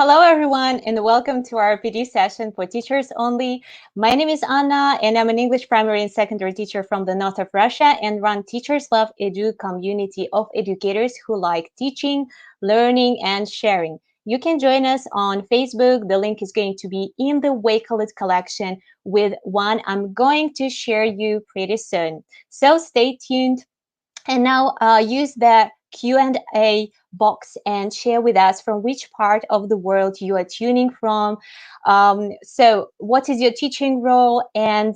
Hello, everyone, and welcome to our PD session for teachers only. My name is Anna, and I'm an English primary and secondary teacher from the north of Russia and run Teachers Love Edu community of educators who like teaching, learning, and sharing. You can join us on Facebook. The link is going to be in the Wakelet collection with one I'm going to share you pretty soon. So stay tuned. And now use the Q&A box and share with us from which part of the world you are tuning from. So what is your teaching role? And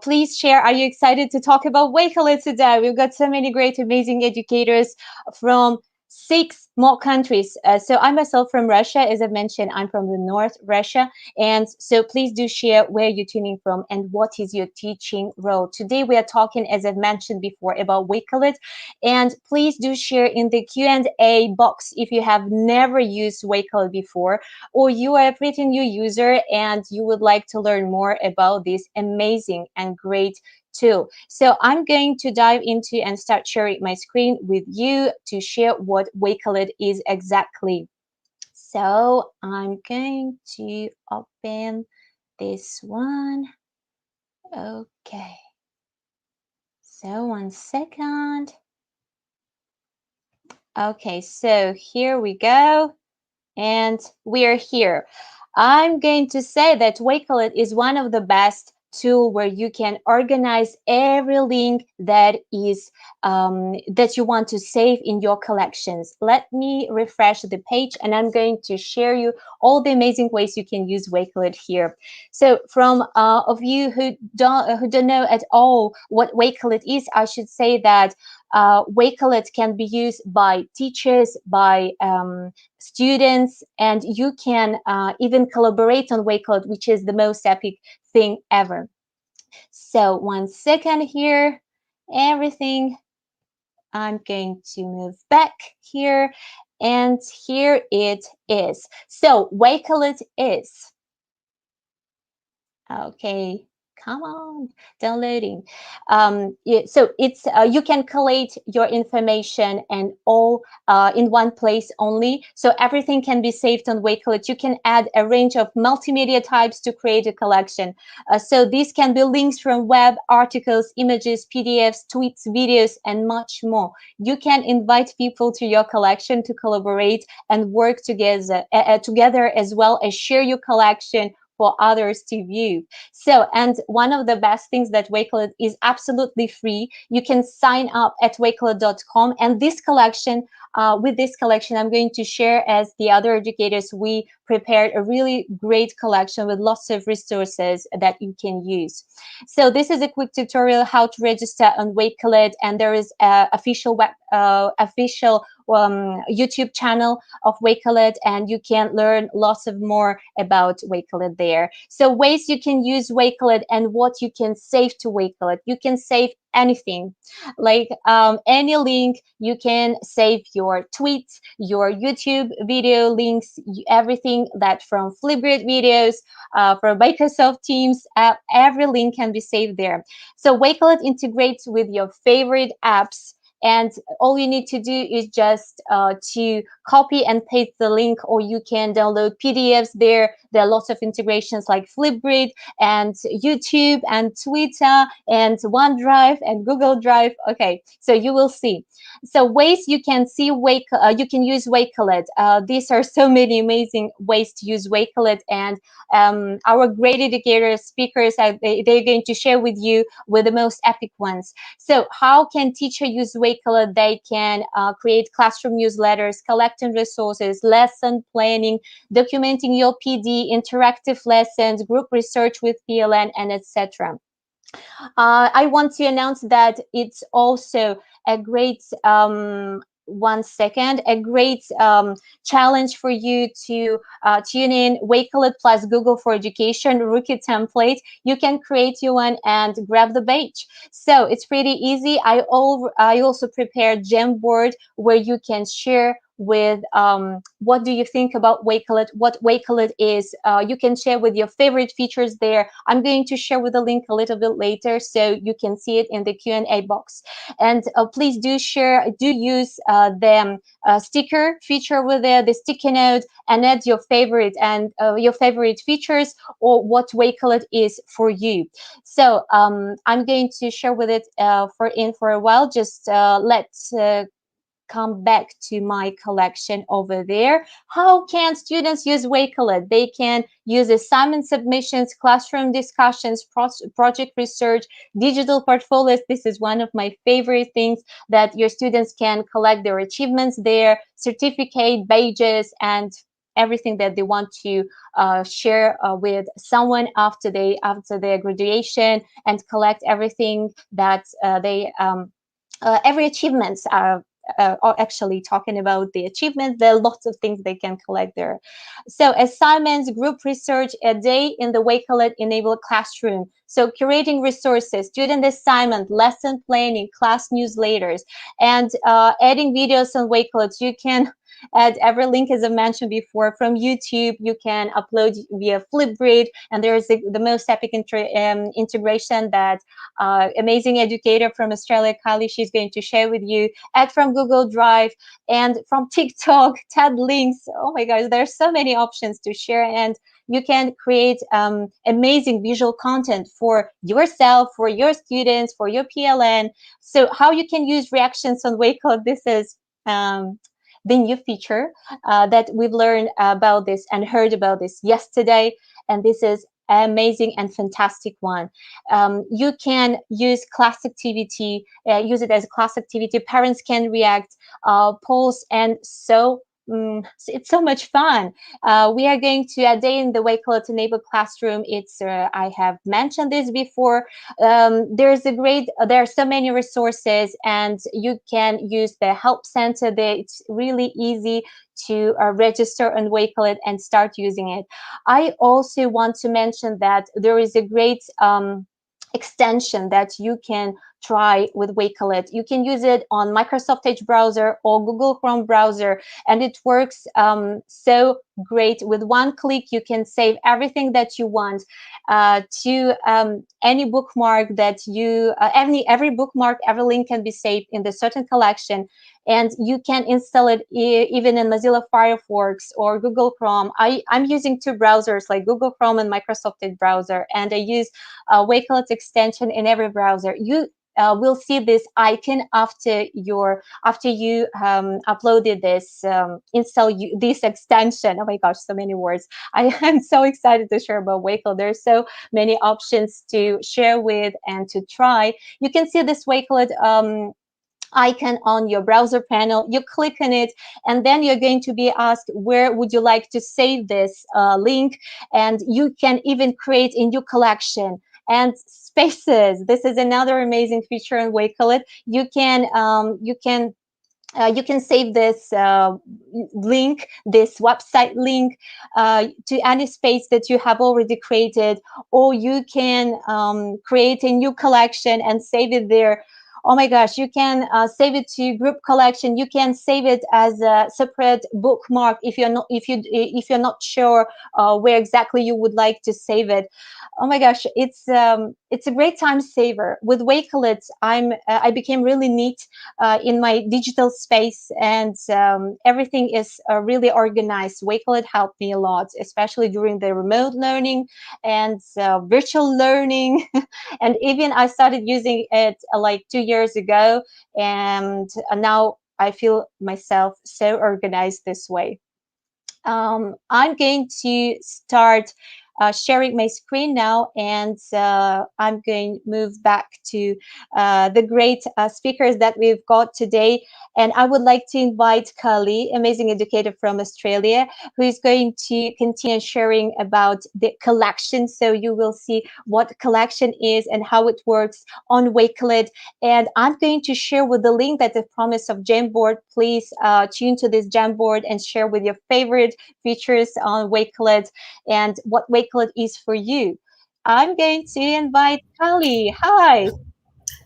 please share, are you excited to talk about Wakelet today? We've got so many great, amazing educators from 6 more countries. So I myself from Russia, as I've mentioned, I'm from the North Russia. And so please do share where you're tuning from and what is your teaching role. Today we are talking, as I've mentioned before, about Wakelet. And please do share in the Q&A box if you have never used Wakelet before, or you are a pretty new user and you would like to learn more about this amazing and great tool. So I'm going to dive into and start sharing my screen with you to share what Wakelet is exactly. So I'm going to open this one. Okay. So 1 second. Okay, so here we go. And we are here. I'm going to say that Wakelet is one of the best tool where you can organize every link that is that you want to save in your collections. Let me refresh the page and I'm going to share you all the amazing ways you can use Wakelet here. So from of you who don't know at all what Wakelet is, I should say that Wakelet can be used by teachers, by students, and you can even collaborate on Wakelet, which is the most epic thing ever. So 1 second here, everything. I'm going to move back here, and here it is. So Wakelet is, okay, come on, downloading. So it's you can collate your information and all in one place only. So everything can be saved on Wakelet. You can add a range of multimedia types to create a collection. So these can be links from web, articles, images, PDFs, tweets, videos, and much more. You can invite people to your collection to collaborate and work together, together as well as share your collection for others to view. So, and one of the best things that Wakelet is absolutely free. You can sign up at wakelet.com, and this collection, with this collection, I'm going to share as the other educators, we prepared a really great collection with lots of resources that you can use. So this is a quick tutorial how to register on Wakelet, and there is a official YouTube channel of Wakelet, and you can learn lots of more about Wakelet there. So ways you can use Wakelet and what you can save to Wakelet. You can save anything, like any link. You can save your tweets, your YouTube video links, everything that from Flipgrid videos, from Microsoft Teams, every link can be saved there. So Wakelet integrates with your favorite apps, and all you need to do is just to copy and paste the link, or you can download PDFs there. There are lots of integrations like Flipgrid and YouTube and Twitter and OneDrive and Google Drive. Okay, so you will see. So ways you can see you can use Wakelet. These are so many amazing ways to use Wakelet, and our great educators, speakers, they're going to share with you with the most epic ones. So how can teacher use Wakelet? They can create classroom newsletters, collecting resources, lesson planning, documenting your PD, interactive lessons, group research with PLN, and etc. I want to announce that it's also a great 1 second, a great challenge for you to tune in Wakelet plus Google for Education rookie template. You can create your one and grab the badge. So it's pretty easy. I also prepared Jamboard where you can share with what do you think about Wakelet, what Wakelet is. You can share with your favorite features there. I'm going to share with the link a little bit later so you can see it in the Q&A box. And please do share, do use the sticker feature with there, the sticky note, and add your favorite and your favorite features or what Wakelet is for you. So I'm going to share with it for a while. Just let's come back to my collection over there. How can students use Wakelet? They can use assignment submissions, classroom discussions, project research, digital portfolios. This is one of my favorite things, that your students can collect their achievements there, certificate, badges, and everything that they want to share with someone after their graduation, and collect everything that they every achievements are actually talking about the achievements. There are lots of things they can collect there. So assignments, group research, a day in the Wakelet enabled classroom. So curating resources, student assignment, lesson planning, class newsletters, and adding videos on Wakelets. You can add every link, as I mentioned before, from YouTube. You can upload via Flipgrid, and there's the most epic integration that amazing educator from Australia, Kylie, she's going to share with you. Add from Google Drive and from TikTok, TED links. Oh my gosh, there's so many options to share, and you can create amazing visual content for yourself, for your students, for your PLN. So how you can use reactions on Wakelet, this is the new feature that we've learned about this and heard about this yesterday. And this is amazing and fantastic one. You can use class activity, use it as a class activity. Parents can react, polls, and so it's so much fun. We are going to a day in the Wakelet enabled classroom. It's I have mentioned this before. There's a great, there are so many resources, and you can use the help center there. It's really easy to register on Wakelet and start using it. I also want to mention that there is a great extension that you can try with Wakelet. You can use it on Microsoft Edge browser or Google Chrome browser, and it works so great. With one click, you can save everything that you want to any bookmark that you, every bookmark, every link can be saved in the certain collection, and you can install it even in Mozilla Firefox or Google Chrome. I'm using two browsers, like Google Chrome and Microsoft Edge browser, and I use Wakelet extension in every browser. You will see this icon after you uploaded this, this extension. Oh my gosh, so many words. I am so excited to share about Wakelet. There's so many options to share with and to try. You can see this Wakelet icon on your browser panel. You click on it, and then you're going to be asked, where would you like to save this link? And you can even create a new collection. And spaces, this is another amazing feature in Wakelet. You can save this link, this website link, to any space that you have already created, or you can create a new collection and save it there. Oh my gosh, you can save it to group collection. You can save it as a separate bookmark if you're not sure where exactly you would like to save it. Oh my gosh, it's a great time saver. With Wakelet, I became really neat in my digital space, and everything is really organized. Wakelet helped me a lot, especially during the remote learning and virtual learning. And even I started using it like 2 years ago, and now I feel myself so organized this way. I'm going to start sharing my screen now, and I'm going to move back to the great speakers that we've got today. And I would like to invite Kylie, amazing educator from Australia, who is going to continue sharing about the collection. So you will see what collection is and how it works on Wakelet. And I'm going to share with the link that the promise of Jamboard. Please tune to this Jamboard and share with your favorite features on Wakelet and what Wakelet is for you. I'm going to invite Kylie. Hi.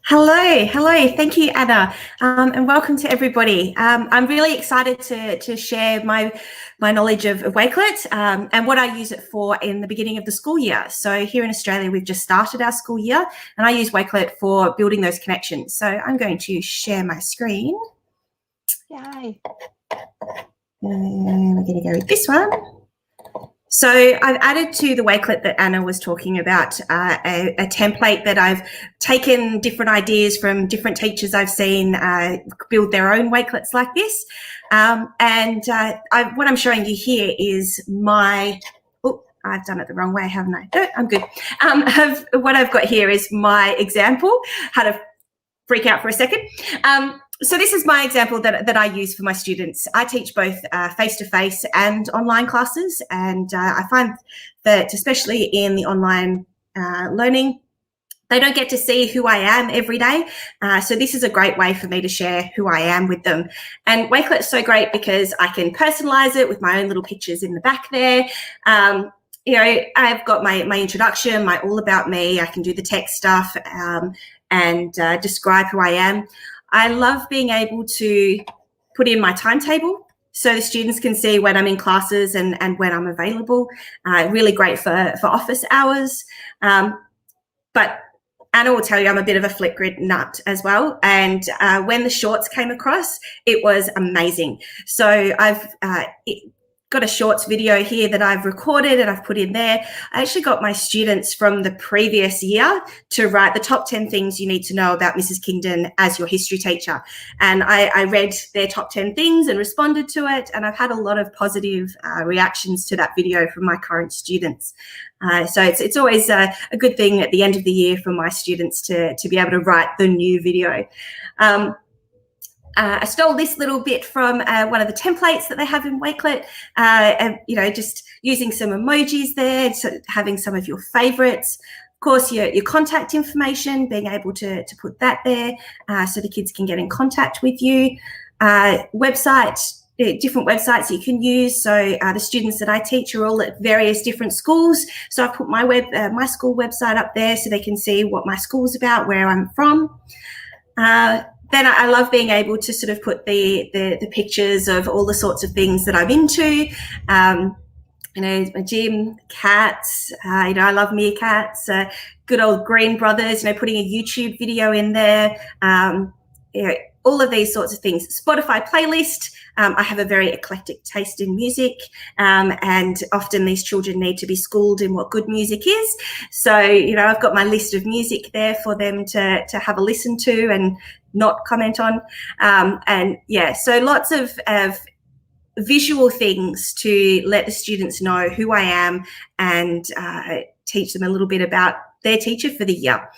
Hello, hello. Thank you, Anna, and welcome to everybody. I'm really excited to share my knowledge of Wakelet and what I use it for in the beginning of the school year. So here in Australia, we've just started our school year, and I use Wakelet for building those connections. So I'm going to share my screen. Yay. And we're going to go with this one. So I've added to the Wakelet that Anna was talking about a template that I've taken different ideas from different teachers I've seen build their own Wakelets like this. What I'm showing you here is my, oh, I've done it the wrong way, haven't I? No, I'm good. What I've got here is my example, how to freak out for a second. So this is my example that I use for my students. I teach both face-to-face and online classes, and I find that especially in the online learning, they don't get to see who I am every day. So this is a great way for me to share who I am with them. And Wakelet's so great because I can personalize it with my own little pictures in the back there. You know, I've got my introduction, my all about me. I can do the text stuff and describe who I am. I love being able to put in my timetable so the students can see when I'm in classes and when I'm available. Really great for office hours. But Anna will tell you I'm a bit of a Flipgrid nut as well. And when the shorts came across, it was amazing. So I've got a shorts video here that I've recorded and I've put in there. I actually got my students from the previous year to write the top 10 things you need to know about Mrs. Kingdon as your history teacher. And I read their top 10 things and responded to it. And I've had a lot of positive reactions to that video from my current students. So it's always a good thing at the end of the year for my students to be able to write the new video. I stole this little bit from one of the templates that they have in Wakelet, you know, just using some emojis there, so having some of your favorites. Of course, your contact information, being able to put that there so the kids can get in contact with you. Different websites you can use. So the students that I teach are all at various different schools. So I've put my school website up there so they can see what my school's about, where I'm from. Then I love being able to sort of put the pictures of all the sorts of things that I'm into. You know, my gym, cats, you know, I love meerkats, good old Green Brothers, you know, putting a YouTube video in there, you know, all of these sorts of things. Spotify playlist. I have a very eclectic taste in music, and often these children need to be schooled in what good music is. So, you know, I've got my list of music there for them to have a listen to and not comment on. And yeah, so lots of visual things to let the students know who I am and teach them a little bit about their teacher for the year.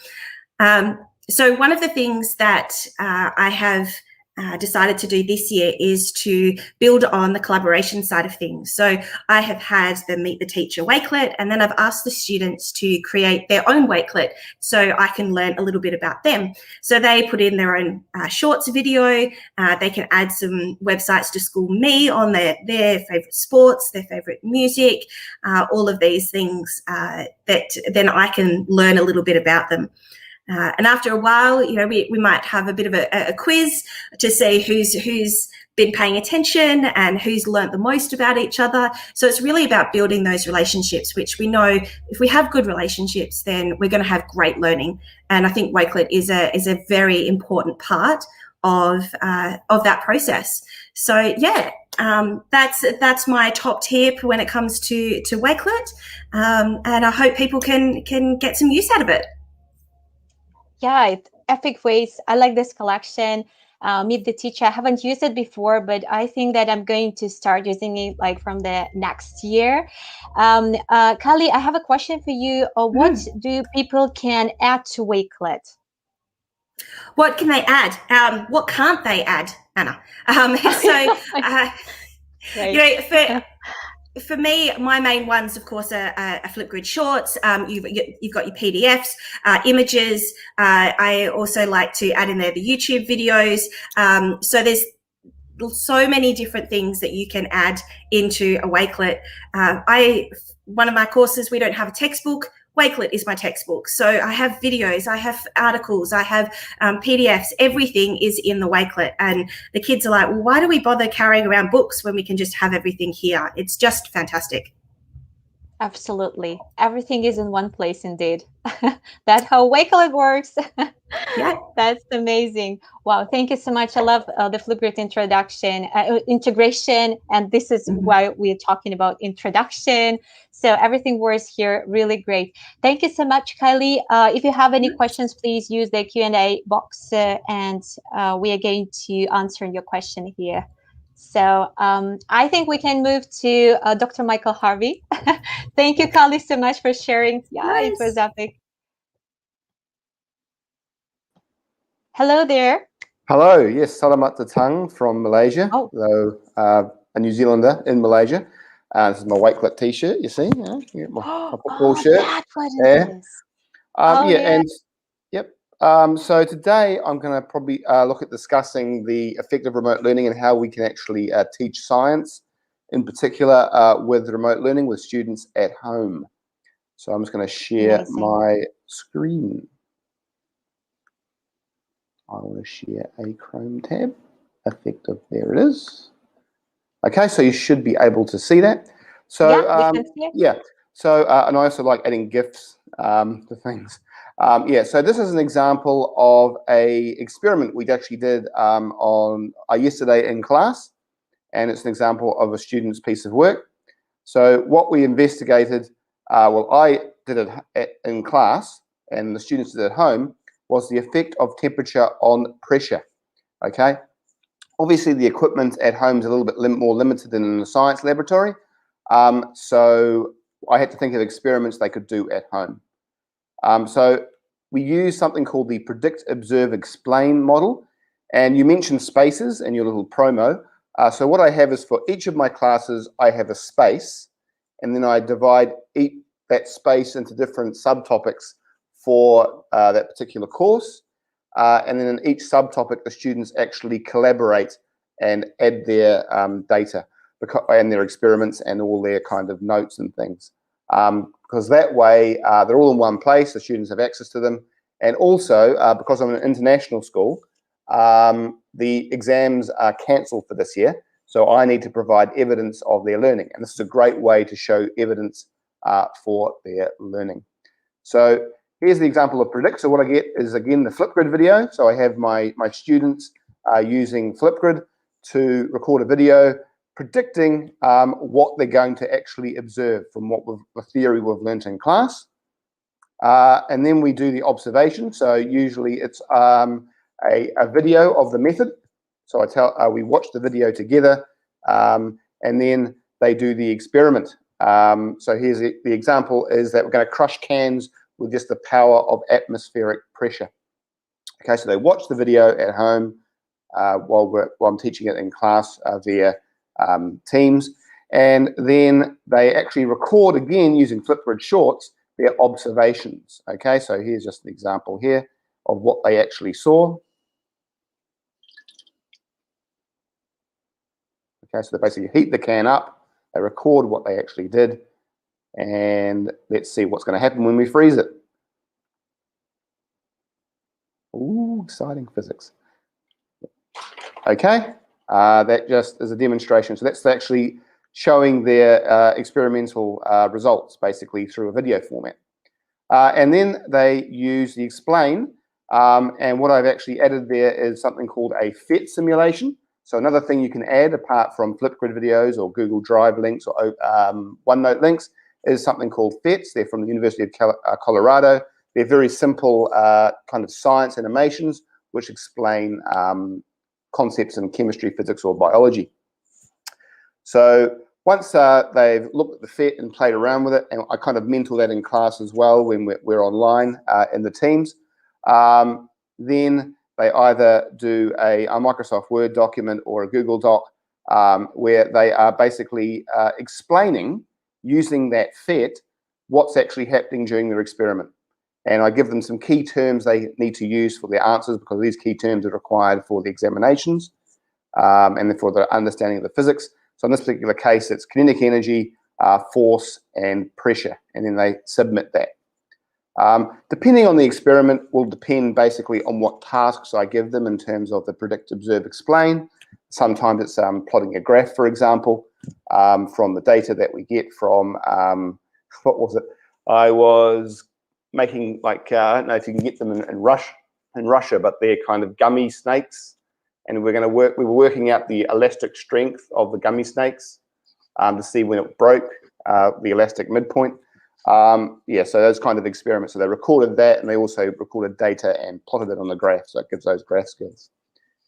So one of the things that I have decided to do this year is to build on the collaboration side of things. So I have had them meet the teacher Wakelet, and then I've asked the students to create their own Wakelet so I can learn a little bit about them. So they put in their own shorts video. They can add some websites to school me on their favourite sports, their favourite music, all of these things that then I can learn a little bit about them. And after a while, you know, we might have a bit of a quiz to see who's been paying attention and who's learnt the most about each other. So it's really about building those relationships, which we know if we have good relationships, then we're going to have great learning. And I think Wakelet is a very important part of that process. So yeah, that's my top tip when it comes to Wakelet, and I hope people can get some use out of it. Yeah, it's epic ways. I like this collection. Meet the teacher. I haven't used it before, but I think that I'm going to start using it like from the next year. Kylie, I have a question for you. What do people can add to Wakelet? What can they add? What can't they add, Anna? You know, for me, my main ones, of course, are Flipgrid shorts. You've got your PDFs, images. I also like to add in there the YouTube videos. So there's so many different things that you can add into a Wakelet. One of my courses, we don't have a textbook. Wakelet is my textbook. So I have videos, I have articles, I have PDFs, everything is in the Wakelet. And the kids are like, well, why do we bother carrying around books when we can just have everything here? It's just fantastic. Absolutely. Everything is in one place indeed. That's how Wakelet works. Yeah. That's amazing. Wow. Thank you so much. I love the Flipgrid integration. And this is why we're talking about introduction. So everything works here really great. Thank you so much, Kylie. If you have any questions, please use the Q&A box and we are going to answer your question here. So I think we can move to Dr. Michael Harvey. Thank you, Kylie, so much for sharing. Yeah, Nice. it was epic. Hello there. Hello, yes, Salamat Datang from Malaysia, though a New Zealander in Malaysia. This is my Wakelet t-shirt, you see, my football shirt. That's what it is. And yep. So today I'm going to probably look at discussing the effective remote learning and how we can actually teach science, in particular with remote learning with students at home. So I'm just going to share my screen. I want to share a Chrome tab. Effective, there it is. Okay, so you should be able to see that. So yeah, so and I also like adding GIFs to things. So this is an example of a experiment we actually did on yesterday in class, and it's an example of a student's piece of work. So what we investigated, well, I did it in class, and the students did it at home, was the effect of temperature on pressure. Okay, obviously the equipment at home is a little bit more limited than in the science laboratory, so I had to think of experiments they could do at home. So we use something called the predict, observe, explain model, and you mentioned spaces in your little promo. So what I have is for each of my classes I have a space, and then I divide that space into different subtopics for that particular course, and then in each subtopic the students actually collaborate and add their data and their experiments and all their kind of notes and things, because that way they're all in one place, the students have access to them, and also because I'm in an international school, the exams are cancelled for this year, so I need to provide evidence of their learning, and this is a great way to show evidence for their learning. So here's the example of predict. So what I get is, again, the Flipgrid video. So I have my students using Flipgrid to record a video predicting what they're going to actually observe from the theory we've learnt in class. And then we do the observation. So usually it's a video of the method. So we watch the video together, and then they do the experiment. So here's the example is that we're going to crush cans with just the power of atmospheric pressure. Okay, so they watch the video at home while I'm teaching it in class via Teams, and then they actually record again using Flipgrid Shorts their observations. Okay, so here's just an example here of what they actually saw. Okay, so they basically heat the can up, they record what they actually did, and let's see what's going to happen when we freeze it. Ooh, exciting physics. Okay, that just is a demonstration. So that's actually showing their experimental results, basically through a video format. And then they use the explain, and what I've actually added there is something called a PhET simulation. So another thing you can add, apart from Flipgrid videos or Google Drive links or OneNote links, is something called PhETs. They're from the University of Colorado. They're very simple kind of science animations which explain concepts in chemistry, physics, or biology. So once they've looked at the PhET and played around with it, and I kind of mentor that in class as well when we're online in the Teams, then they either do a Microsoft Word document or a Google Doc where they are basically explaining, using that PhET, what's actually happening during their experiment. And I give them some key terms they need to use for their answers, because these key terms are required for the examinations and then for the understanding of the physics. So in this particular case, it's kinetic energy, force, and pressure, and then they submit that. Depending on the experiment will depend basically on what tasks I give them in terms of the predict, observe, explain. Sometimes it's plotting a graph, for example, from the data that we get from, what was it? I was making like, I don't know if you can get them in Russia, but they're kind of gummy snakes. And we were working out the elastic strength of the gummy snakes to see when it broke, the elastic midpoint. Yeah, so those kind of experiments. So they recorded that, and they also recorded data and plotted it on the graph, so it gives those graph skills.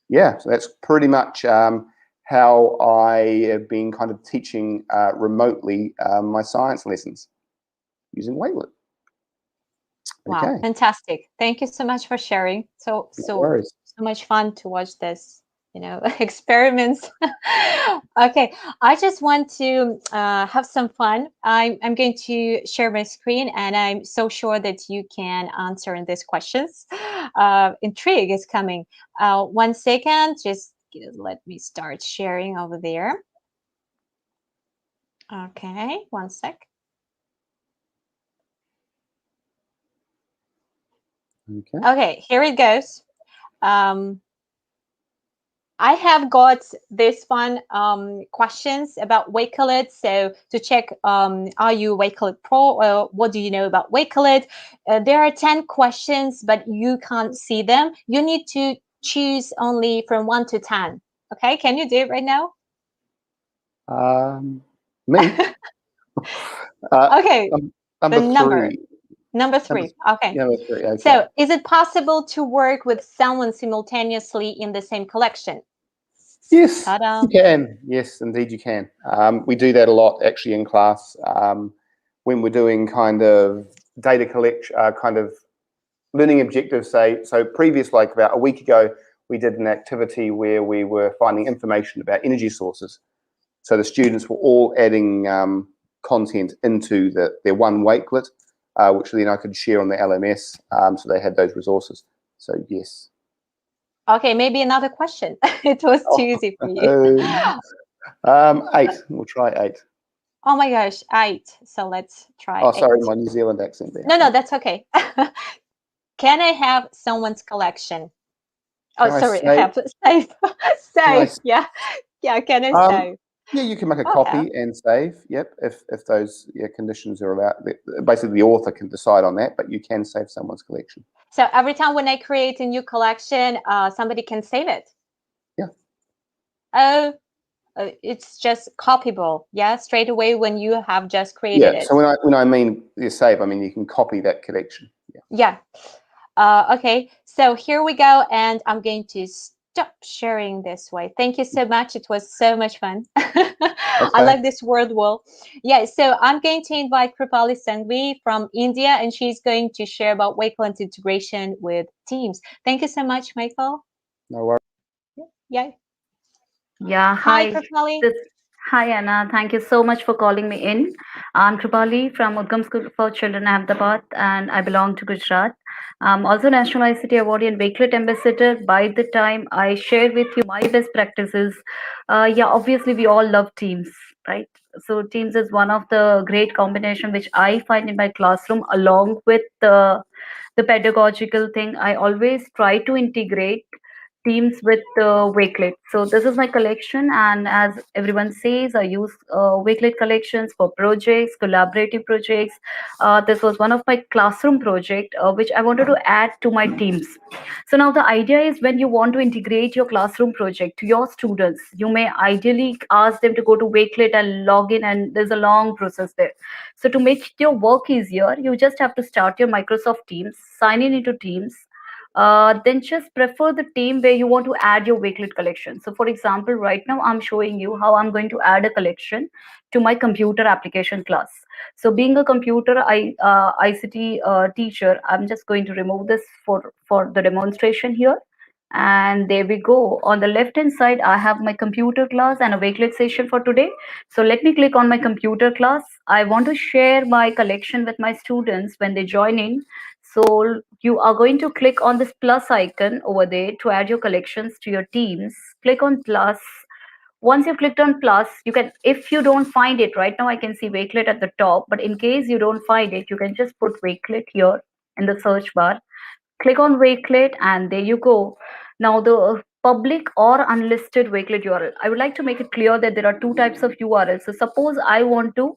Yeah, so that's pretty much how I have been kind of teaching remotely my science lessons using Wakelet. Wow, okay. Fantastic! Thank you so much for sharing. So much fun to watch this, experiments. Okay, I just want to have some fun. I'm going to share my screen, and I'm so sure that you can answer in these questions. Intrigue is coming. 1 second, just let me start sharing over there. Okay, 1 sec. Okay, here it goes. I have got this fun questions about Wakelet. So to check, are you Wakelet Pro? Or what do you know about Wakelet? There are 10 questions, but you can't see them. You need to choose only from 1 to 10. Okay, can you do it right now? Me? Okay, number number. three. Number 3. Okay. Number 3. Okay. So, is it possible to work with someone simultaneously in the same collection? Yes, you can. Yes, indeed you can. We do that a lot actually in class when we're doing kind of data collection, kind of learning objectives. So previous, like about a week ago, we did an activity where we were finding information about energy sources. So the students were all adding content into their one Wakelet, which then I could share on the LMS, so they had those resources. So yes. Okay, maybe another question. It was too easy for you. 8. We'll try 8. Oh my gosh, 8. So let's try. Oh, sorry, my New Zealand accent there. No, that's okay. Can I have someone's collection? Oh, sorry, I have to save. Save. Yeah. Can I save? Yeah, you can make a copy and save. Yep, if those conditions are allowed. Basically, the author can decide on that, but you can save someone's collection. So every time when I create a new collection, somebody can save it. Yeah. Oh, it's just copyable. Yeah, straight away when you have just created it. Yeah. So when I mean save, I mean you can copy that collection. Yeah. Okay. So here we go, and I'm going to stop sharing this way. Thank you so much. It was so much fun. I like this word wall. Yeah, so I'm going to invite Krupali Sanghvi from India, and she's going to share about Wakelet integration with Teams. Thank you so much, Michael. No worries. Yeah. Yeah, hi Krupali. Hi, Anna. Thank you so much for calling me in. I'm Krupali from Udgam School for Children, Ahmedabad, and I belong to Gujarat. I'm also National ICT Awardee and Wakelet Ambassador. By the time I share with you my best practices, obviously we all love Teams, right? So Teams is one of the great combination which I find in my classroom, along with the pedagogical thing. I always try to integrate Teams with Wakelet. So this is my collection, and as everyone says, I use Wakelet collections for projects, collaborative projects. This was one of my classroom project which I wanted to add to my Teams. So now the idea is, when you want to integrate your classroom project to your students, you may ideally ask them to go to Wakelet and log in, and there's a long process there. So to make your work easier, you just have to start your Microsoft Teams, sign in into Teams, then just prefer the team where you want to add your Wakelet collection. So for example, right now I'm showing you how I'm going to add a collection to my computer application class. So being a computer ICT teacher, I'm just going to remove this for the demonstration here. And there we go. On the left hand side, I have my computer class and a Wakelet session for today. So let me click on my computer class. I want to share my collection with my students when they join in. So you are going to click on this plus icon over there to add your collections to your Teams. Click on plus. Once you've clicked on plus, you can, if you don't find it right now, I can see Wakelet at the top, but in case you don't find it, you can just put Wakelet here in the search bar. Click on Wakelet, and there you go. Now, the public or unlisted Wakelet URL. I would like to make it clear that there are two types of URLs. So suppose I want to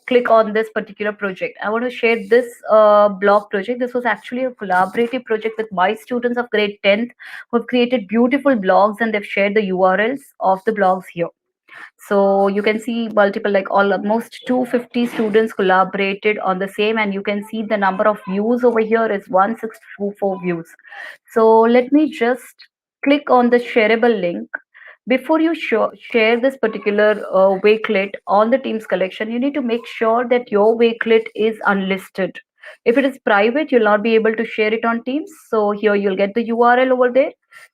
click on this particular project. I want to share this blog project. This was actually a collaborative project with my students of grade 10th who have created beautiful blogs, and they've shared the URLs of the blogs here. So you can see multiple, like almost 250 students collaborated on the same, and you can see the number of views over here is 1624 views. So let me just click on the shareable link. Before you share this particular Wakelet on the Teams collection, you need to make sure that your Wakelet is unlisted. If it is private, you'll not be able to share it on Teams. So here you'll get the URL over there.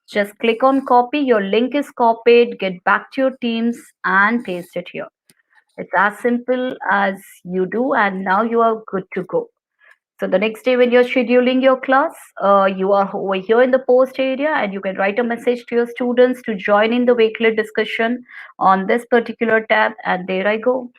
Just click on copy. Your link is copied. Get back to your Teams and paste it here. It's as simple as you do, and now you are good to go. So the next day when you're scheduling your class, you are over here in the post area, and you can write a message to your students to join in the Wakelet discussion on this particular tab, and there I go.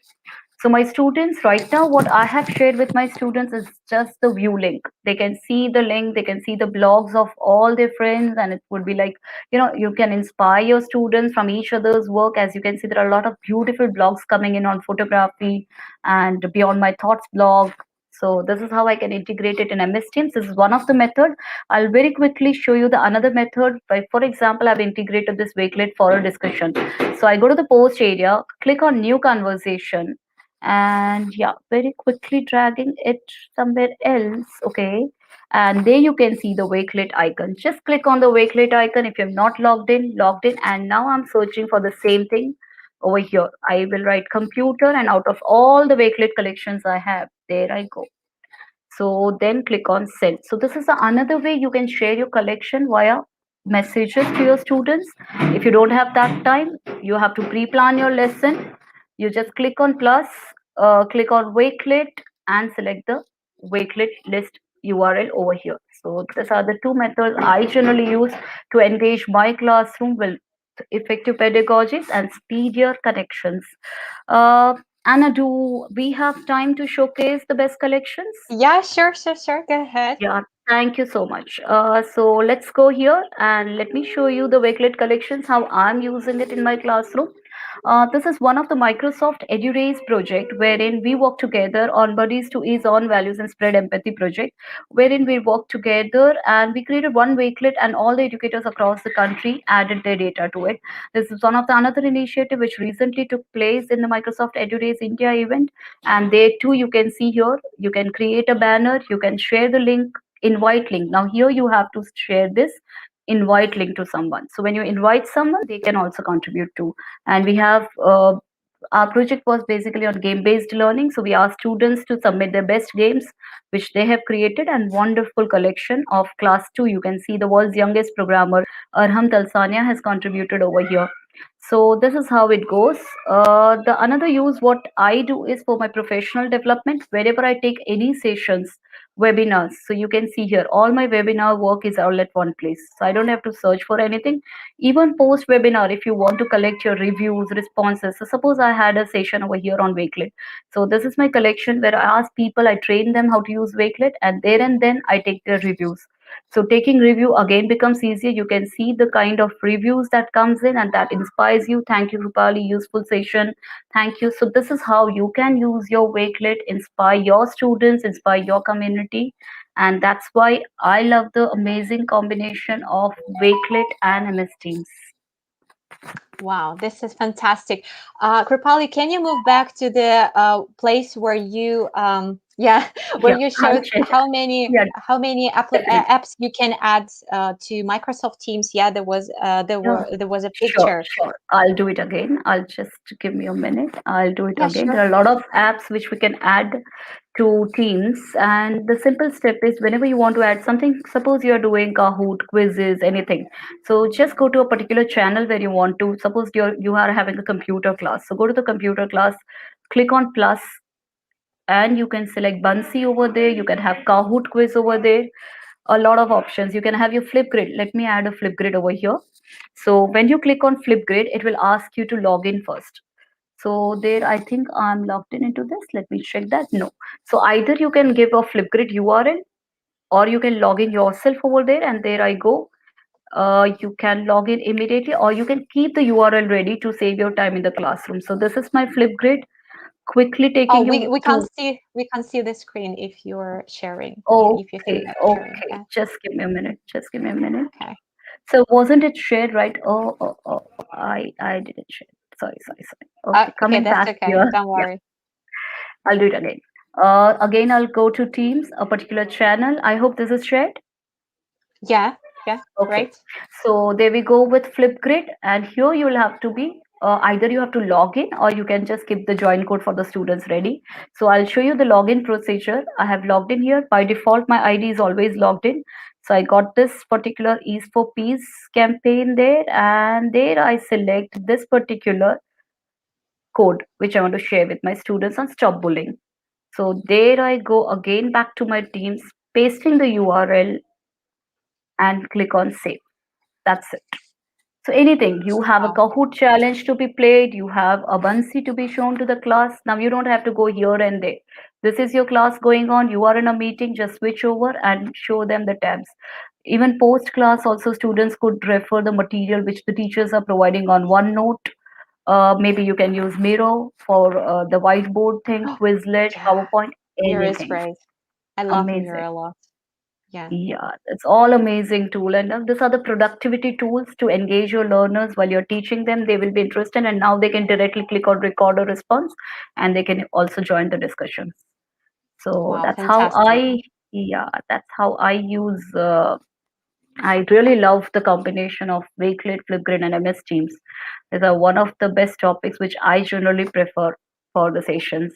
So my students, right now, what I have shared with my students is just the view link. They can see the link, they can see the blogs of all their friends, and it would be like, you can inspire your students from each other's work. As you can see, there are a lot of beautiful blogs coming in on photography and Beyond My Thoughts blog. So this is how I can integrate it in MS Teams. This is one of the method. I'll very quickly show you the another method. For example, I've integrated this Wakelet for a discussion. So I go to the post area, click on new conversation, and yeah, very quickly dragging it somewhere else. Okay, and there you can see the Wakelet icon. Just click on the Wakelet icon if you're not logged in, and now I'm searching for the same thing over here. I will write computer, and out of all the Wakelet collections I have, there I go. So then click on send. So this is another way you can share your collection via messages to your students. If you don't have that time, you have to pre-plan your lesson. You just click on plus, click on Wakelet, and select the Wakelet list URL over here. So these are the two methods I generally use to engage my classroom with effective pedagogies and speedier connections. Uh, Anna, do we have time to showcase the best collections? Yeah, sure. Go ahead. Yeah, thank you so much. So let's go here and let me show you the Wakelet collections, how I'm using it in my classroom. This is one of the Microsoft EduRaise project wherein we work together on Buddies to Ease on Values and Spread Empathy project, wherein we work together and we created one Wakelet and all the educators across the country added their data to it. This is one of the another initiative which recently took place in the Microsoft EduRaise India event, and there too you can see here you can create a banner, you can share the link, invite link. Now here you have to share this invite link to someone. So when you invite someone, they can also contribute too. And we have our project was basically on game-based learning. So we asked students to submit their best games, which they have created, and wonderful collection of class 2. You can see the world's youngest programmer, Arham Talsania, has contributed over here. So this is how it goes. The another use what I do is for my professional development. Wherever I take any sessions, webinars, so you can see here all my webinar work is all at one place. So I don't have to search for anything. Even post webinar, if you want to collect your reviews, responses. So suppose I had a session over here on Wakelet. So this is my collection where I ask people, I train them how to use Wakelet, and there and then I take their reviews. So taking review again becomes easier. You can see the kind of reviews that comes in and that inspires you. Thank you, Krupali, useful session. Thank you. So this is how you can use your Wakelet, inspire your students, inspire your community. And that's why I love the amazing combination of Wakelet and MS Teams. Wow, this is fantastic. Krupali, can you move back to the place where you where you showed how many apps you can add to Microsoft Teams? Yeah, there was a picture. Sure. I'll do it again. I'll just give me a minute. I'll do it again. Sure. There are a lot of apps which we can add to Teams, and the simple step is whenever you want to add something, suppose you're doing Kahoot, quizzes, anything. So just go to a particular channel where you want to, suppose you are having a computer class. So go to the computer class, click on plus, and you can select Buncee over there. You can have Kahoot quiz over there. A lot of options. You can have your Flipgrid. Let me add a Flipgrid over here. So when you click on Flipgrid, it will ask you to log in first. So there, I think I'm logged in into this. Let me check that. No. So either you can give a Flipgrid URL, or you can log in yourself over there, and there I go. You can log in immediately, or you can keep the URL ready to save your time in the classroom. So this is my Flipgrid, quickly taking you we to. can't see the screen if you're sharing. If you think Okay, about sharing, okay. Just give me a minute. Just give me a minute. okay. So wasn't it shared, right? I didn't share. Sorry. Okay, Okay, coming that's back okay. here. Don't Yeah, worry. I'll do it again. Again, I'll go to Teams, a particular channel. I hope this is shared. Yeah, Okay, great. so there we go with Flipgrid, and here you will have to be either you have to log in, or you can just keep the join code for the students ready. So I'll show you the login procedure. I have logged in here. By default, my ID is always logged in. So I got this particular Ease for Peace campaign there, and there I select this particular code which I want to share with my students on Stop Bullying. So there I go again back to my Teams, pasting the URL and click on save. That's it. So anything, you have a Wow. Kahoot challenge to be played, you have a Buncee to be shown to the class. Now you don't have to go here and there. This is your class going on, you are in a meeting, just switch over and show them the tabs. Even post class also, students could refer the material which the teachers are providing on OneNote. Maybe you can use Miro for the whiteboard thing, Quizlet, Yeah, PowerPoint, Miro is anything. great. I love Amazing. Miro a lot. Yeah. Yeah, it's all amazing tool, and these are the productivity tools to engage your learners while you're teaching them. They will be interested, and now they can directly click on record a response, and they can also join the discussions. So Wow, that's how fantastic. that's how I use. I really love the combination of Wakelet, Flipgrid, and MS Teams. These are one of the best topics which I generally prefer for the sessions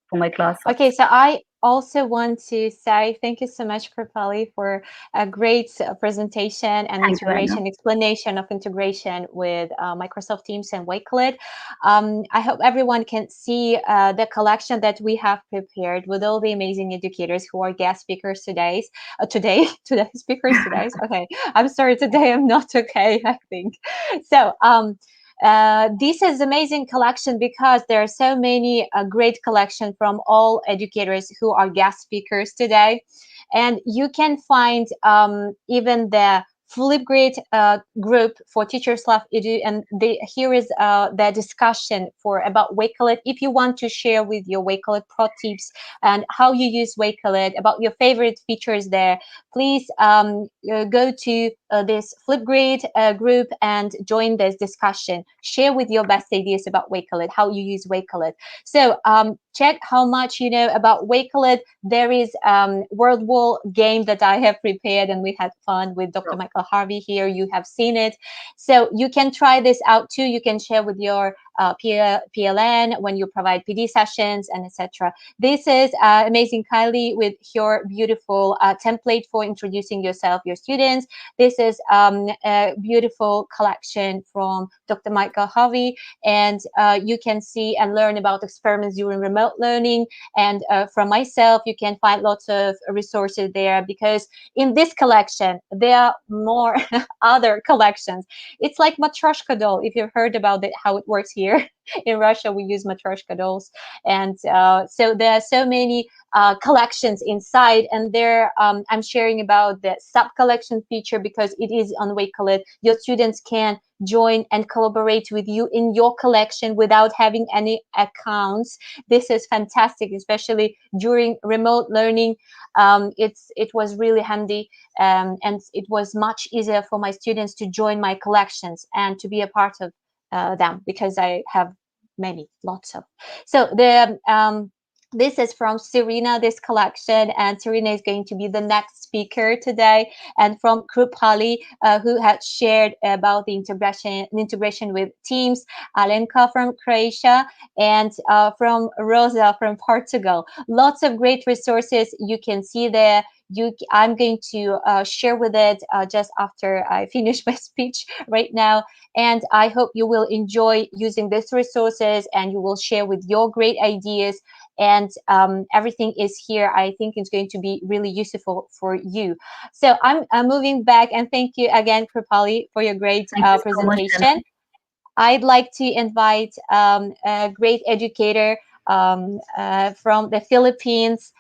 for my classes. Okay, so I also want to say thank you so much, Krupali, for a great presentation and Thank you, Anna. explanation of integration with Microsoft Teams and Wakelet. I hope everyone can see the collection that we have prepared with all the amazing educators who are guest speakers today. Today speakers today. Okay, I'm sorry, today I'm not okay, I think. So, this is amazing collection because there are so many great collection from all educators who are guest speakers today, and you can find even the Flipgrid group for Teachers Love Edu, and here is the discussion for about Wakelet. If you want to share with your Wakelet Pro tips and how you use Wakelet, about your favorite features there, please go to this Flipgrid group and join this discussion. Share with your best ideas about Wakelet, how you use Wakelet. So check how much you know about Wakelet. There is World War game that I have prepared, and we had fun with Dr. Michael Harvey here. You have seen it. So you can try this out too. You can share with your PLN when you provide PD sessions and etc. This is amazing, Kylie, with your beautiful template for introducing yourself, your students. This is a beautiful collection from Dr. Michael Harvey, and you can see and learn about experiments during remote learning. And from myself, you can find lots of resources there, because in this collection, there are more other collections. It's like Matryoshka doll, if you've heard about it, how it works here. In Russia, we use Matryoshka dolls. And so there are so many collections inside, and there I'm sharing about the sub collection feature because it is on Wakelet. Your students can join and collaborate with you in your collection without having any accounts. This is fantastic, especially during remote learning. It was really handy, and it was much easier for my students to join my collections and to be a part of them, because I have lots of. So the this is from Cerina, this collection, and Cerina is going to be the next speaker today. And from Krupali, who had shared about the integration with Teams, Alenka from Croatia, and from Rosa from Portugal. Lots of great resources you can see there. I'm going to share with it just after I finish my speech right now. And I hope you will enjoy using these resources, and you will share with your great ideas. And everything is here. I think it's going to be really useful for you. So I'm moving back, and thank you again, Krupali, for your great presentation. So much, I'd like to invite a great educator, from the Philippines,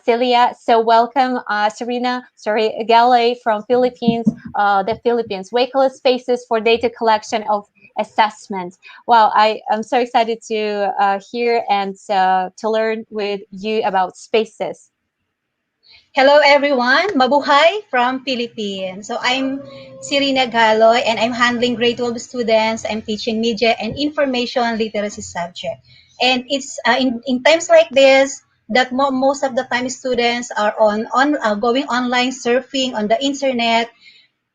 Celia. So welcome, Cerina Galoy from Philippines, the Philippines. Wakelet spaces for data collection of assessment. Wow, I am so excited to hear and to learn with you about spaces. Hello everyone, mabuhay from Philippines. So I'm Cerina Galoy and I'm handling grade 12 students. I'm teaching media and information literacy subject. And it's in times like this that most of the time students are going online surfing on the internet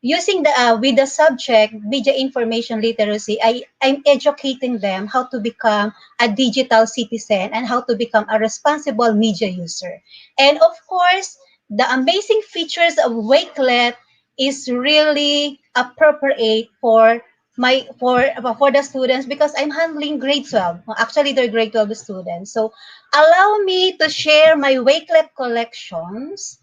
using the with the subject media information literacy. I'm educating them how to become a digital citizen and how to become a responsible media user. And of course, the amazing features of Wakelet is really appropriate for the students because I'm handling grade 12. Actually, they're grade 12 students. So allow me to share my Wakelet collections.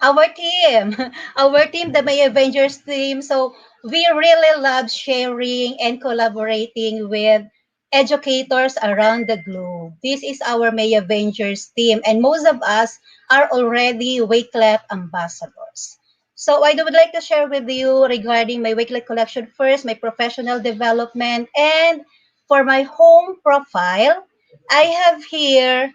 Our team, our team, the May Avengers team. So we really love sharing and collaborating with educators around the globe. This is our May Avengers team, and most of us are already Wakelet ambassadors. So I would like to share with you regarding my Wakelet collection first, my professional development, and for my home profile, I have here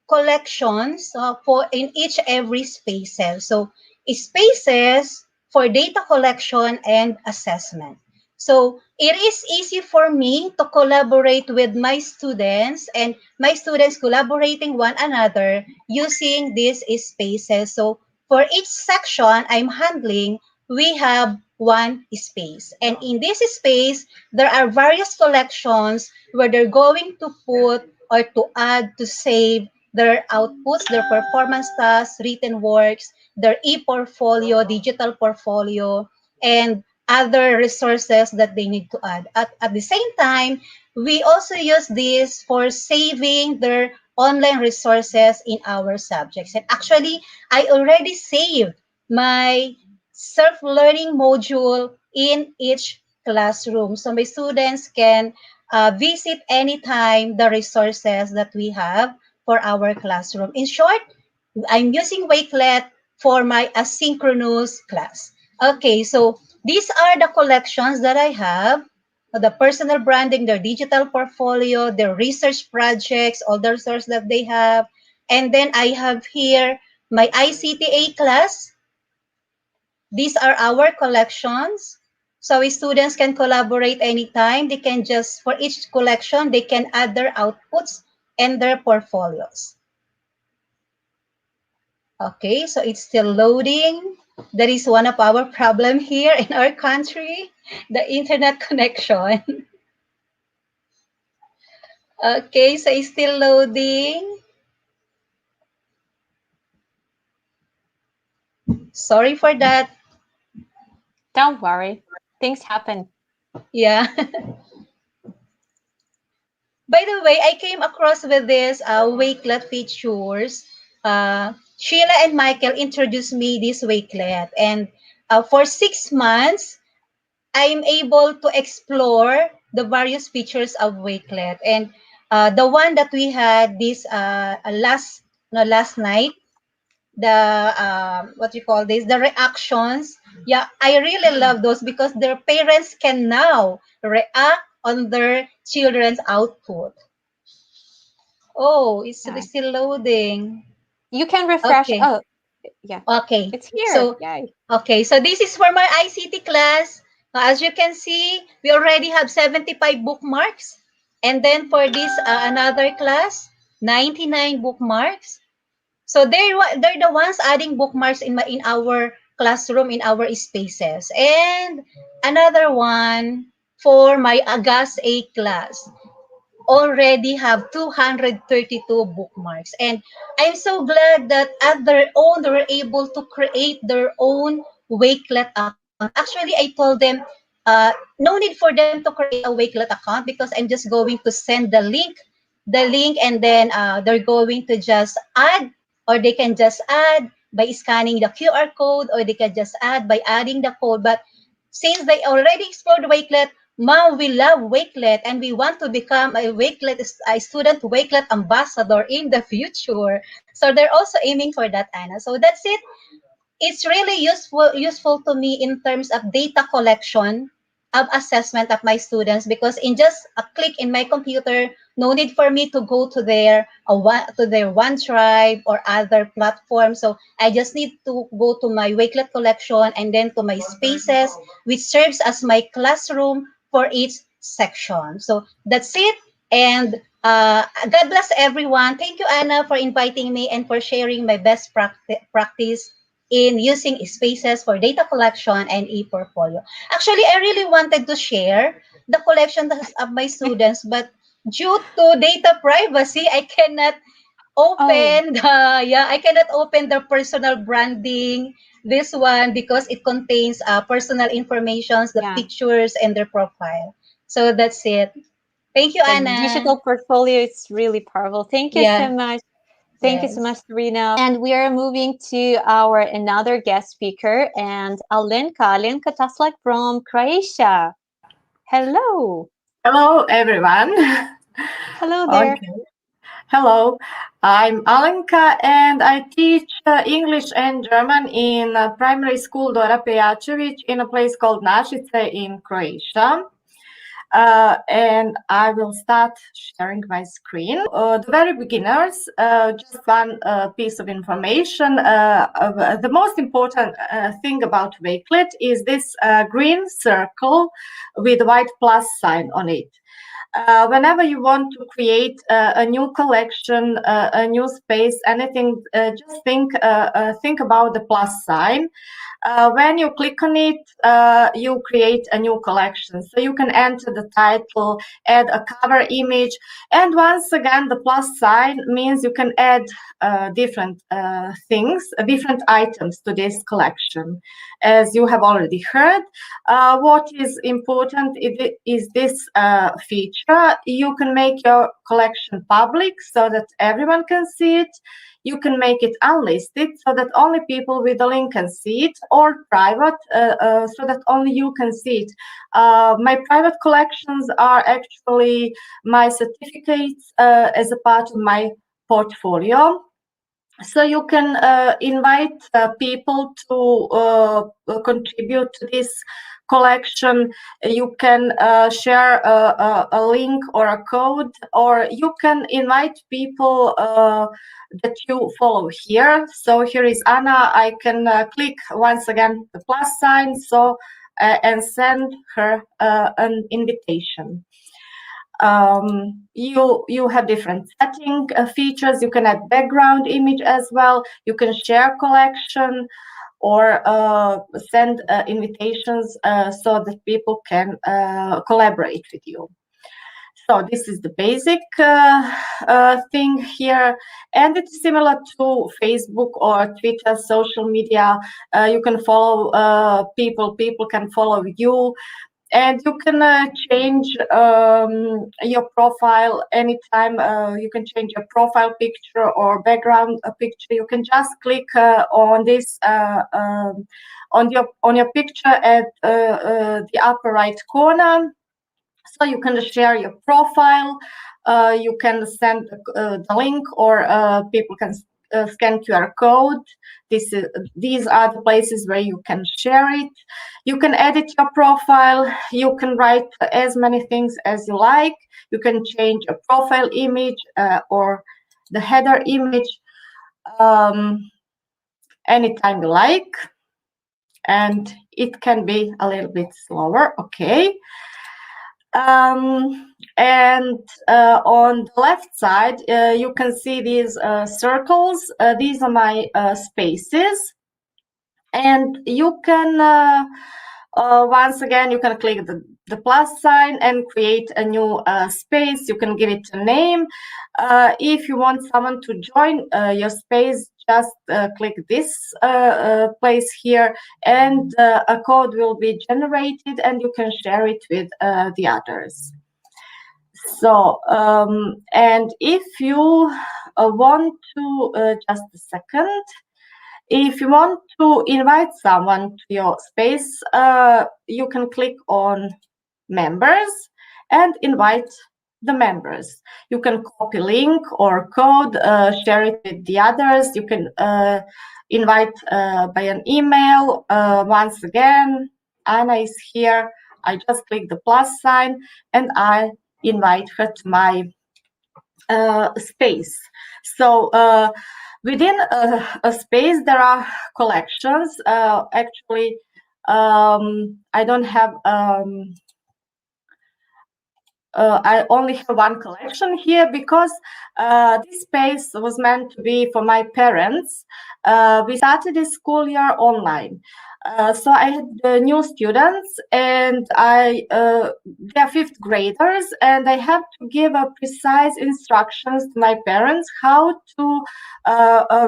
collections for in each every spaces. So spaces for data collection and assessment. So it is easy for me to collaborate with my students and my students collaborating one another using these spaces. So for each section I'm handling, we have one space. And in this space, there are various collections where they're going to put or to add, to save their outputs, their performance tasks, written works, their e-portfolio, digital portfolio, and other resources that they need to add. At the same time, we also use this for saving their online resources in our subjects. And actually, I already saved my self-learning module in each classroom. So my students can visit anytime the resources that we have for our classroom. In short, I'm using Wakelet for my asynchronous class. Okay, so these are the collections that I have. The personal branding, their digital portfolio, their research projects, all the resources that they have. And then I have here my ICTA class. These are our collections. So students can collaborate anytime. They can just, for each collection, they can add their outputs and their portfolios. Okay, so it's still loading. That is one of our problem here in our country, the internet connection. Okay, so it's still loading. Sorry for that. Don't worry, things happen. Yeah. By the way, I came across with this Wakelet features. Sheila and Michael introduced me this Wakelet, and for 6 months, I'm able to explore the various features of Wakelet. And the one that we had this last night, the what you call this, the reactions. Yeah, I really love those because their parents can now react on their children's output. Oh, it's still loading. You can refresh. Okay. Oh, yeah. Okay. It's here. So, yay. Okay, so this is for my ICT class. As you can see, we already have 75 bookmarks. And then for this another class, 99 bookmarks. So they're the ones adding bookmarks in our classroom, in our spaces. And another one for my Agas A class already have 232 bookmarks. And I'm so glad that at their own, they were able to create their own Wakelet account. Actually, I told them, no need for them to create a Wakelet account because I'm just going to send the link, and then they're going to just add, or they can just add by scanning the QR code, or they can just add by adding the code. But since they already explored Wakelet, Mom, we love Wakelet and we want to become a student Wakelet ambassador in the future. So they're also aiming for that, Anna. So that's it. It's really useful to me in terms of data collection of assessment of my students, because in just a click in my computer, no need for me to go to their OneDrive or other platform. So I just need to go to my Wakelet collection and then to my spaces, which serves as my classroom for each section. So that's it. And God bless everyone. Thank you, Anna, for inviting me and for sharing my best practice in using spaces for data collection and e-portfolio. Actually, I really wanted to share the collection of my students, but due to data privacy, I cannot open I cannot open the personal branding, this one, because it contains personal informations, the pictures, and their profile. So that's it. Thank you, The Anna. digital portfolio is really powerful. Thank you so much. Thank you so much, Cerina. And we are moving to our another guest speaker, and Alenka Taslak from Croatia. Hello. Hello, everyone. Hello there. Okay. Hello, I'm Alenka and I teach English and German in primary school Dora Pejačević in a place called Našice in Croatia. And I will start sharing my screen. The very beginners, just one piece of information. The most important thing about Wakelet is this green circle with a white plus sign on it. Whenever you want to create a new collection, a new space, anything, just think about the plus sign. When you click on it, you create a new collection. So you can enter the title, add a cover image, and once again, the plus sign means you can add different things, different items to this collection. As you have already heard, what is important is this feature. You can make your collection public so that everyone can see it. You can make it unlisted so that only people with the link can see it, or private so that only you can see it. My private collections are actually my certificates as a part of my portfolio. So you can invite people to contribute to this collection. You can share a link or a code, or you can invite people that you follow here. So here is Anna. I can click once again the plus sign and send her an invitation. You have different setting features. You can add background image as well. You can share collection or send invitations so that people can collaborate with you. So this is the basic thing here, and it's similar to Facebook or Twitter, social media. You can follow people can follow you. And you can change your profile anytime. You can change your profile picture or background picture. You can just click on this on your picture at the upper right corner. So you can share your profile. You can send the link, or people can scan QR code. These are the places where you can share it. You can edit your profile. You can write as many things as you like. You can change a profile image or the header image anytime you like. And it can be a little bit slower. Okay. And on the left side, you can see these circles. These are my spaces. And you can, once again, you can click the plus sign and create a new space. You can give it a name. If you want someone to join your space, just click this place here, and a code will be generated, and you can share it with the others. So, and if you want to, just a second, if you want to invite someone to your space, you can click on members and invite the members. You can copy link or code, share it with the others. You can invite by an email. Once again, Anna is here. I just click the plus sign and I invite her to my space. So within a space, there are collections. Actually, I don't have. I only have one collection here because this space was meant to be for my parents. We started this school year online. So I had new students, and they are fifth graders, and I have to give a precise instructions to my parents how to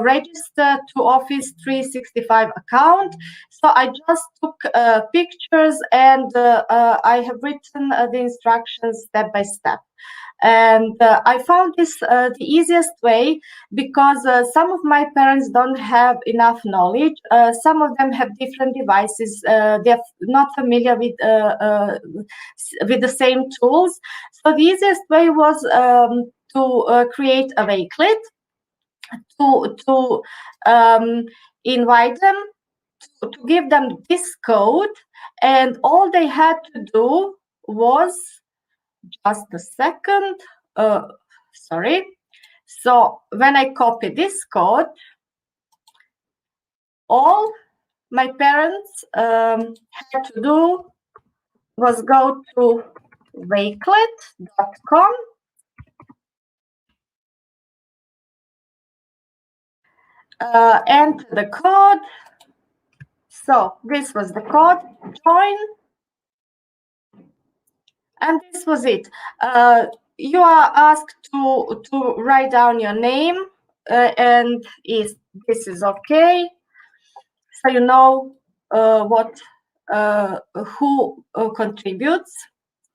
register to Office 365 account. So I just took pictures, and I have written the instructions step by step. And I found this the easiest way because some of my parents don't have enough knowledge. Some of them have different devices. They're not familiar with the same tools. So the easiest way was to create a Wakelet, to invite them, to give them this code, and all they had to do was just a second. Sorry. So when I copy this code, all my parents had to do was go to wakelet.com, enter the code. So this was the code, join, and this was it. You are asked to write down your name, and this is okay, so you know who contributes,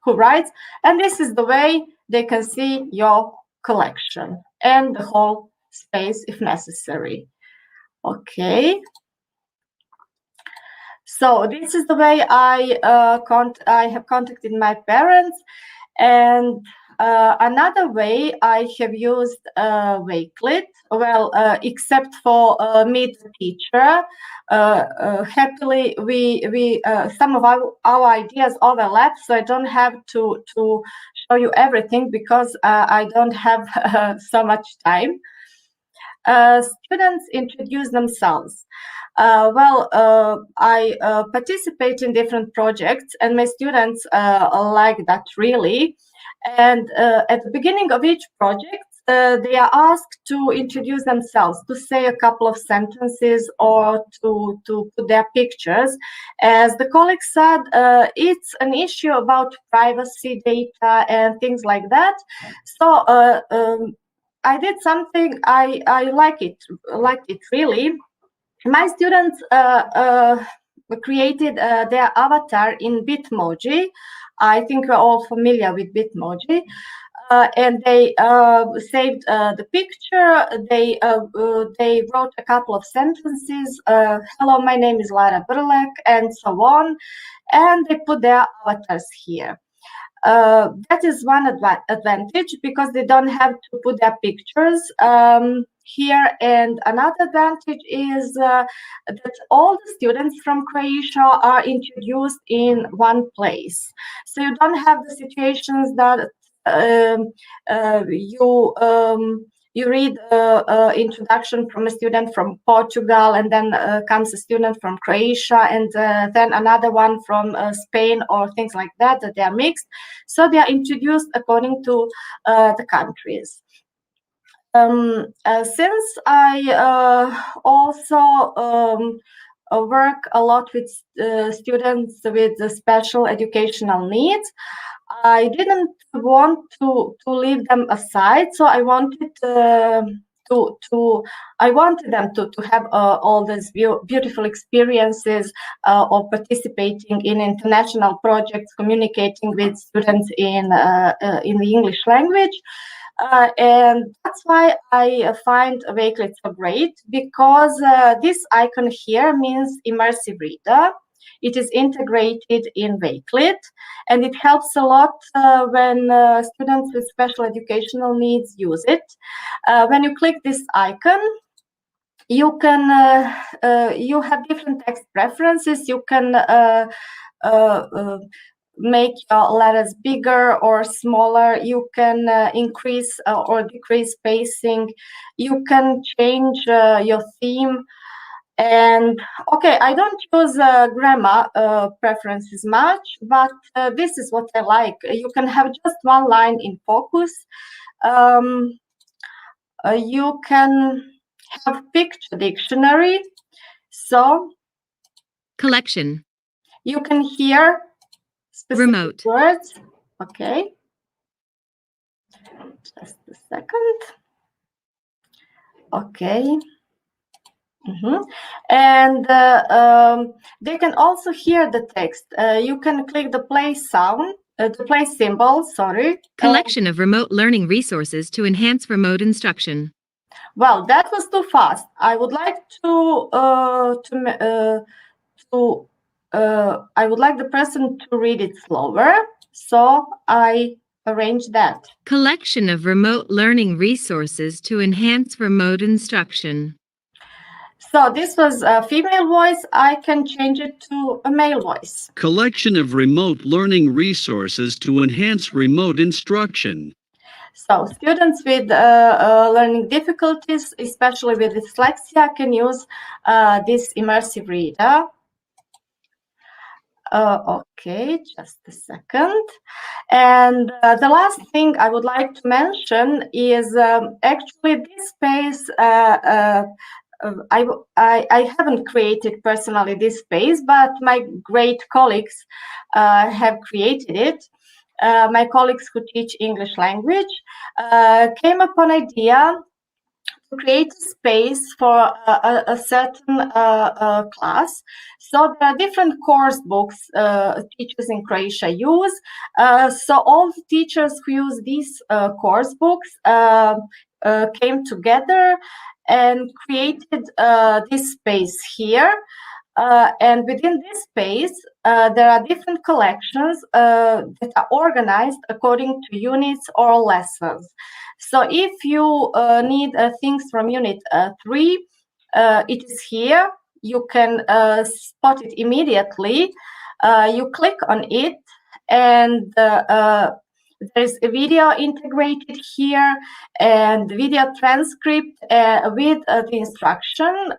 who writes, and this is the way they can see your collection and the whole space if necessary. Okay. So this is the way I have contacted my parents. And another way I have used Wakelet, well, except for me, the teacher. Happily, we some of our ideas overlap, so I don't have to show you everything because I don't have so much time. Students introduce themselves. I participate in different projects, and my students like that really. And at the beginning of each project, they are asked to introduce themselves, to say a couple of sentences or to put their pictures. As the colleague said, it's an issue about privacy data and things like that. So I did something, I liked it really. My students created their avatar in Bitmoji. I think we're all familiar with Bitmoji. And they saved the picture. They wrote a couple of sentences. Hello, my name is Lara Brlek, and so on. And they put their avatars here. That is one advantage because they don't have to put their pictures here. And another advantage is that all the students from Croatia are introduced in one place. So you don't have the situations that you read introduction from a student from Portugal, and then comes a student from Croatia, and then another one from Spain, or things like that they are mixed. So they are introduced according to the countries. Since I also work a lot with students with special educational needs, I didn't want to leave them aside, so I wanted I wanted them to have all these beautiful experiences of participating in international projects, communicating with students in the English language. And that's why I find Wakelet so great, because this icon here means Immersive Reader. It is integrated in Wakelet, and it helps a lot when students with special educational needs use it. When you click this icon, you can you have different text preferences. You can make your letters bigger or smaller. You can increase or decrease spacing. You can change your theme. And okay, I don't use grammar preferences much, but this is what I like. You can have just one line in focus. You can have picture dictionary. So collection. You can hear specific remote words. Okay. Just a second. Okay. And they can also hear the text. You can click the play sound, the play symbol, sorry. Collection of remote learning resources to enhance remote instruction. Well, that was too fast. I would like I would like the person to read it slower, so I arrange that. Collection of remote learning resources to enhance remote instruction. So this was a female voice. I can change it to a male voice. Collection of remote learning resources to enhance remote instruction. So students with learning difficulties, especially with dyslexia, can use this Immersive Reader. Okay, just a second. And the last thing I would like to mention is actually this space. I haven't created personally this space, but my great colleagues have created it. My colleagues who teach English language came upon an idea to create a space for a certain class. So there are different course books teachers in Croatia use. So all the teachers who use these course books came together and created this space here. And within this space, there are different collections that are organized according to units or lessons. So if you need things from unit 3, it is here. You can spot it immediately. You click on it, and there's a video integrated here and video transcript with the instruction.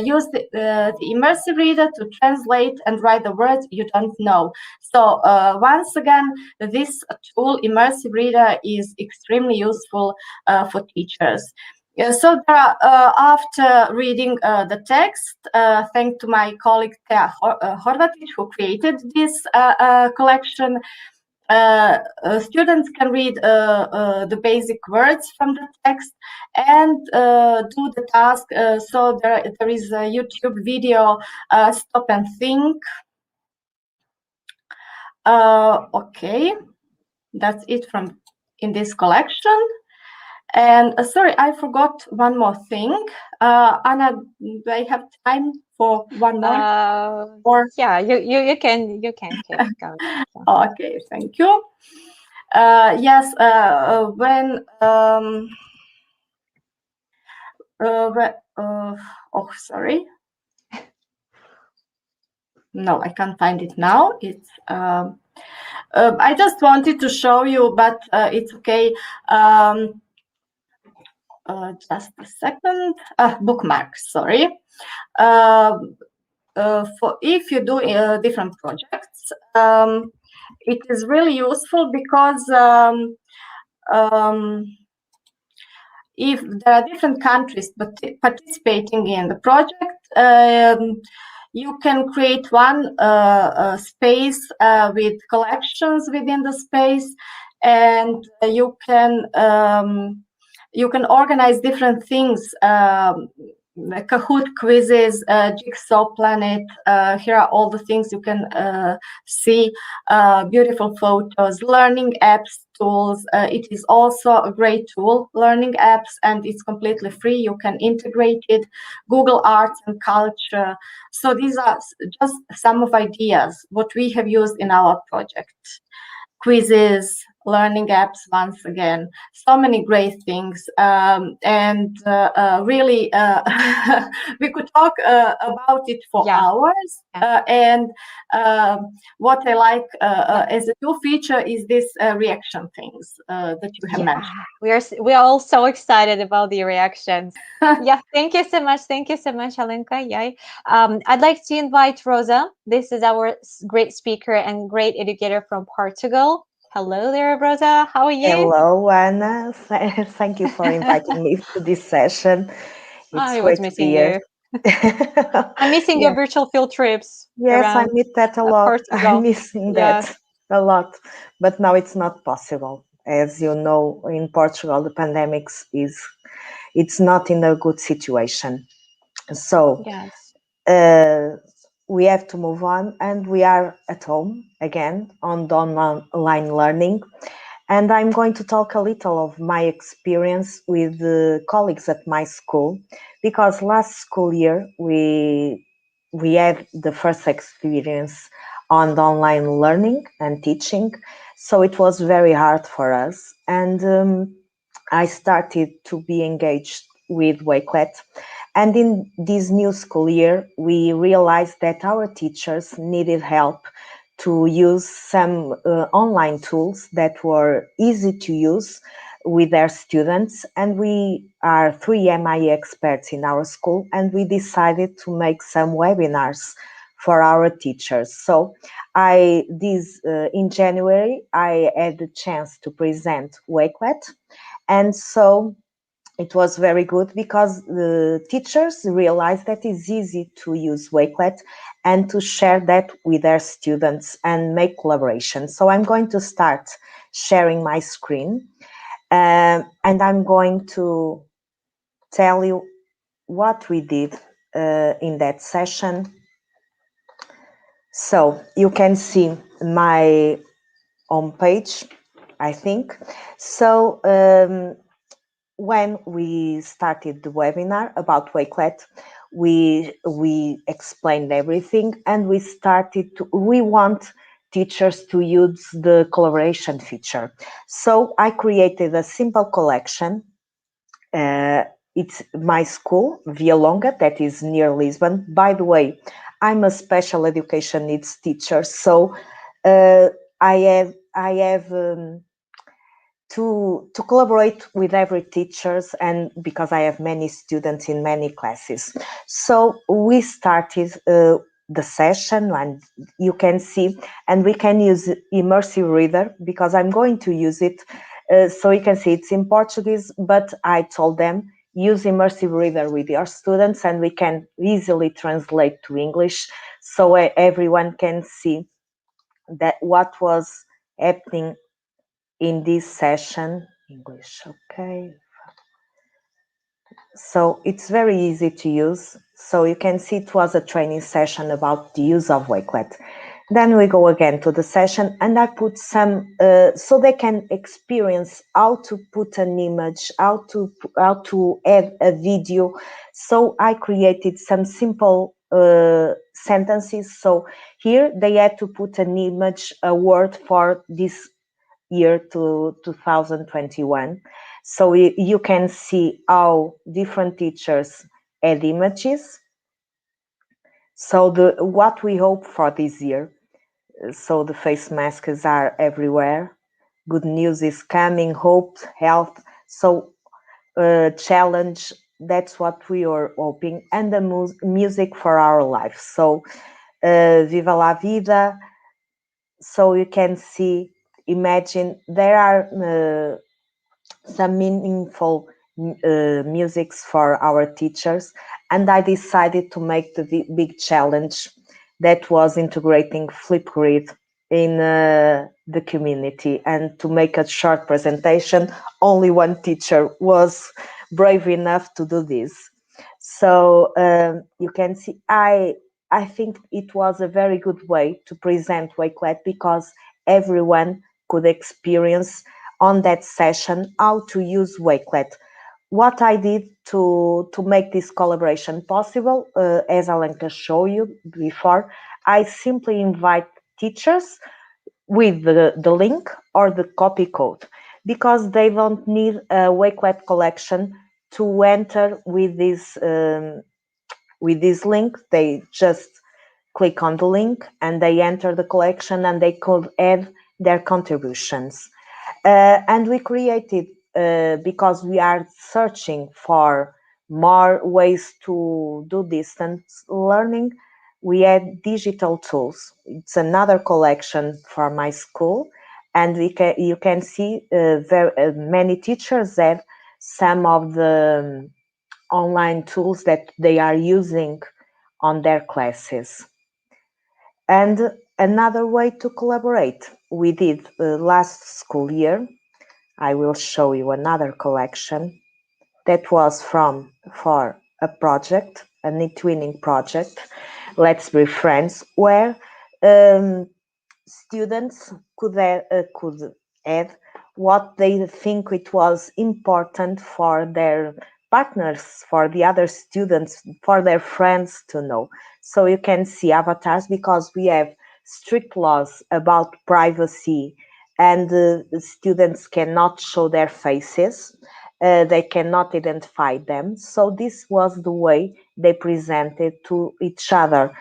Use the Immersive Reader to translate and write the words you don't know. So once again, this tool, Immersive Reader, is extremely useful for teachers. So there are, after reading the text, thanks to my colleague Thea Horvatic, who created this collection, students can read the basic words from the text and do the task. So there is a YouTube video, Stop and Think. Okay, that's it from in this collection. And sorry, I forgot one more thing. Anna, do I have time for one more? Or yeah, you can keep going. Okay, thank you. Yes, when oh, sorry. No, I can't find it now. It's I just wanted to show you, but it's okay. Just a second. Bookmarks, sorry. For if you do different projects, it is really useful because if there are different countries participating in the project, you can create one space with collections within the space, and you can organize different things Kahoot quizzes, Jigsaw Planet. Here are all the things you can see, beautiful photos, learning apps, tools. It is also a great tool, learning apps, and it's completely free. You can integrate it, Google Arts and Culture. So these are just some of ideas, what we have used in our project. Quizzes, learning apps, once again, so many great things, and really we could talk about it for hours. And what I like as a new feature is this reaction things that you have mentioned. We are all so excited about the reactions. Thank you so much. Thank you so much, Alenka. I'd like to invite Rosa. This is our great speaker and great educator from Portugal. Hello there, Rosa. How are you? Hello, Anna. Thank you for inviting me to this session. I was missing you. I'm missing your virtual field trips. Yes, I miss that a lot. Portugal. I'm missing that a lot. But now it's not possible. As you know, in Portugal, the pandemic it's not in a good situation. So we have to move on, and we are at home again on the online learning. And I'm going to talk a little of my experience with the colleagues at my school, because last school year we had the first experience on the online learning and teaching. So it was very hard for us. And I started to be engaged with Wakelet. And in this new school year, we realized that our teachers needed help to use some online tools that were easy to use with their students. And we are 3 MIE experts in our school, and we decided to make some webinars for our teachers. So in January, I had the chance to present Wakelet. And so it was very good because the teachers realized that it's easy to use Wakelet and to share that with their students and make collaboration. So I'm going to start sharing my screen, and I'm going to tell you what we did in that session. So you can see my homepage, I think. So when we started the webinar about Wakelet, we explained everything, and we want teachers to use the collaboration feature. So I created a simple collection. It's my school, Via Longa, that is near Lisbon. By the way, I'm a special education needs teacher, so I have to collaborate with every teachers, and because I have many students in many classes. So we started the session, and you can see, and we can use Immersive Reader because I'm going to use it. So you can see it's in Portuguese, but I told them use Immersive Reader with your students, and we can easily translate to English, so everyone can see that what was happening in this session. English, okay. So it's very easy to use. So you can see it was a training session about the use of Wakelet. Then we go again to the session, and I put some, so they can experience how to put an image, how to add a video. So I created some simple sentences. So here they had to put an image, a word for this year to 2021. So you can see how different teachers add images. So what we hope for this year. So the face masks are everywhere. Good news is coming, hope, health. So challenge, that's what we are hoping. And the music for our life. So Viva la Vida. So you can see, imagine there are some meaningful musics for our teachers, and I decided to make the big challenge that was integrating Flipgrid in the community, and to make a short presentation. Only one teacher was brave enough to do this. So you can see, I think it was a very good way to present Wakelet because everyone could experience on that session how to use Wakelet. What I did to make this collaboration possible, as Alenka showed you before, I simply invite teachers with the link or the copy code because they don't need a Wakelet collection to enter with this link. They just click on the link and they enter the collection and they could add their contributions. And we created, because we are searching for more ways to do distance learning, we had digital tools. It's another collection for my school, and you can see many teachers have some of the online tools that they are using on their classes. And another way to collaborate, we did last school year. I will show you another collection that was for a project, an e-twinning project, Let's Be Friends, where students could add what they think it was important for their partners, for the other students, for their friends to know. So you can see avatars because we have strict laws about privacy and the students cannot show their faces. They cannot identify them. So this was the way they presented to each other.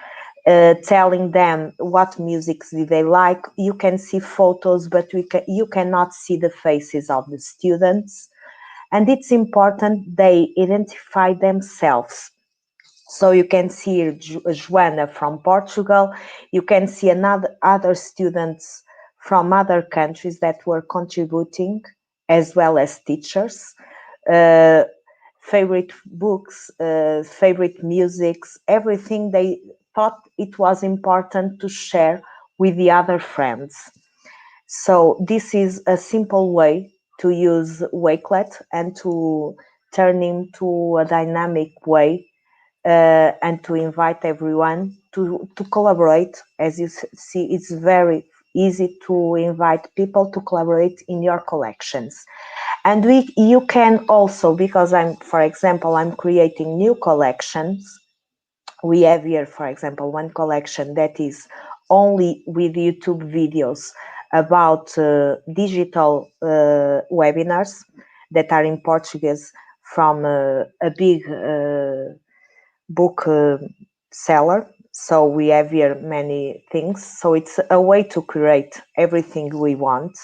Telling them what music they like. You can see photos, but you cannot see the faces of the students. And it's important they identify themselves. So you can see Joana from Portugal. You can see other students from other countries that were contributing, as well as teachers. Favorite books, favorite musics, everything they thought it was important to share with the other friends. So this is a simple way to use Wakelet and to turn into a dynamic way and to invite everyone to collaborate. As you see, it's very easy to invite people to collaborate in your collections. And you can also, because for example, I'm creating new collections. We have here, for example, one collection that is only with YouTube videos about digital webinars that are in Portuguese from a big book seller. So we have here many things. So it's a way to create everything we want.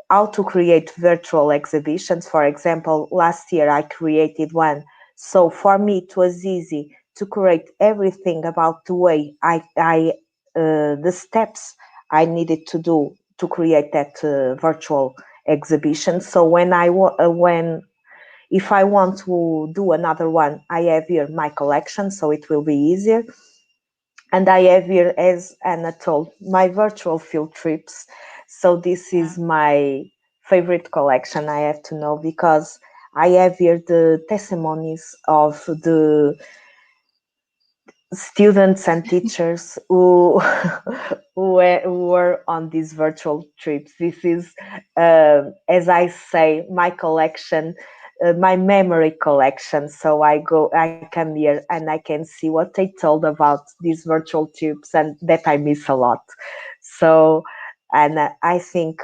How to create virtual exhibitions. For example, last year I created one. So for me, it was easy to create everything about the way the steps I needed to do to create that virtual exhibition. So if I want to do another one, I have here my collection, so it will be easier. And I have here, as Anna told, my virtual field trips. So this is my favorite collection, I have to know, because I have here the testimonies of the students and teachers who were on these virtual trips. This is, as I say, my collection, my memory collection. So I come here and I can see what they told about these virtual trips and that I miss a lot. So, and I think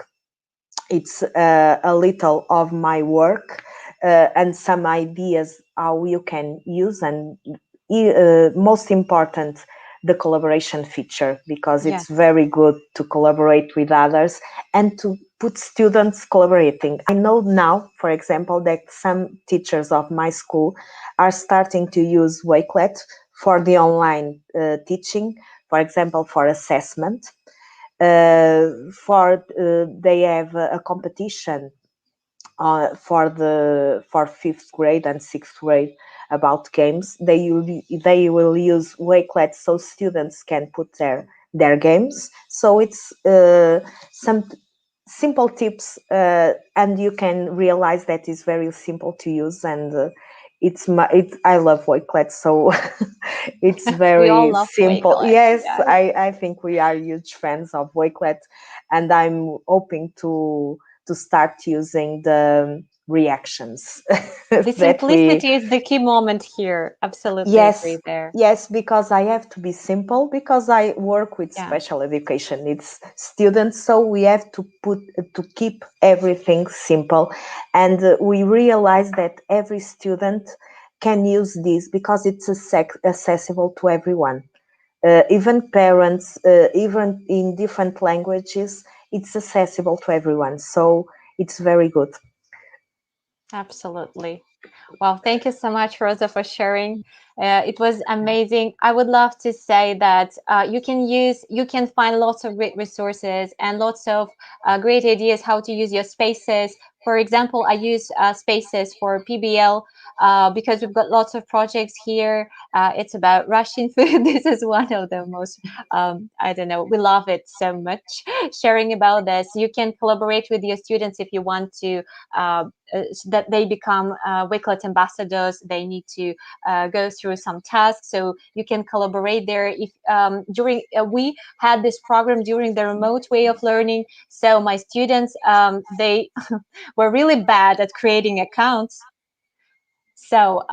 it's a little of my work and some ideas how you can use, and most important, the collaboration feature, because it's very good to collaborate with others and to put students collaborating. I know now, for example, that some teachers of my school are starting to use Wakelet for the online teaching, for example, for assessment. They have a competition for fifth grade and sixth grade about games. They will use Wakelet so students can put their games. So it's some simple tips, and you can realize that it's very simple to use, and I love Wakelet, so it's We all very love simple. Wakelet. Yes, Yes. I think we are huge fans of Wakelet, and I'm hoping to start using the reactions The that we. simplicity is the key moment here. Absolutely agree Yes, there. yes, because I have to be simple because I work with Yeah. special education needs students, so we have to keep everything simple, and we realize that every student can use this because it's accessible to everyone, even parents, even in different languages, it's accessible to everyone. So it's very good. Absolutely. Well, thank you so much, Rosa, for sharing. It was amazing. I would love to say that you can find lots of great resources and lots of great ideas how to use your spaces. For example, I use spaces for PBL because we've got lots of projects here. It's about Russian food. This is one of the most, I don't know, we love it so much. Sharing about this, you can collaborate with your students if you want to. So that they become Wakelet ambassadors. They need to go through some tasks, so you can collaborate there. If during we had this program during the remote way of learning, so my students they were really bad at creating accounts. So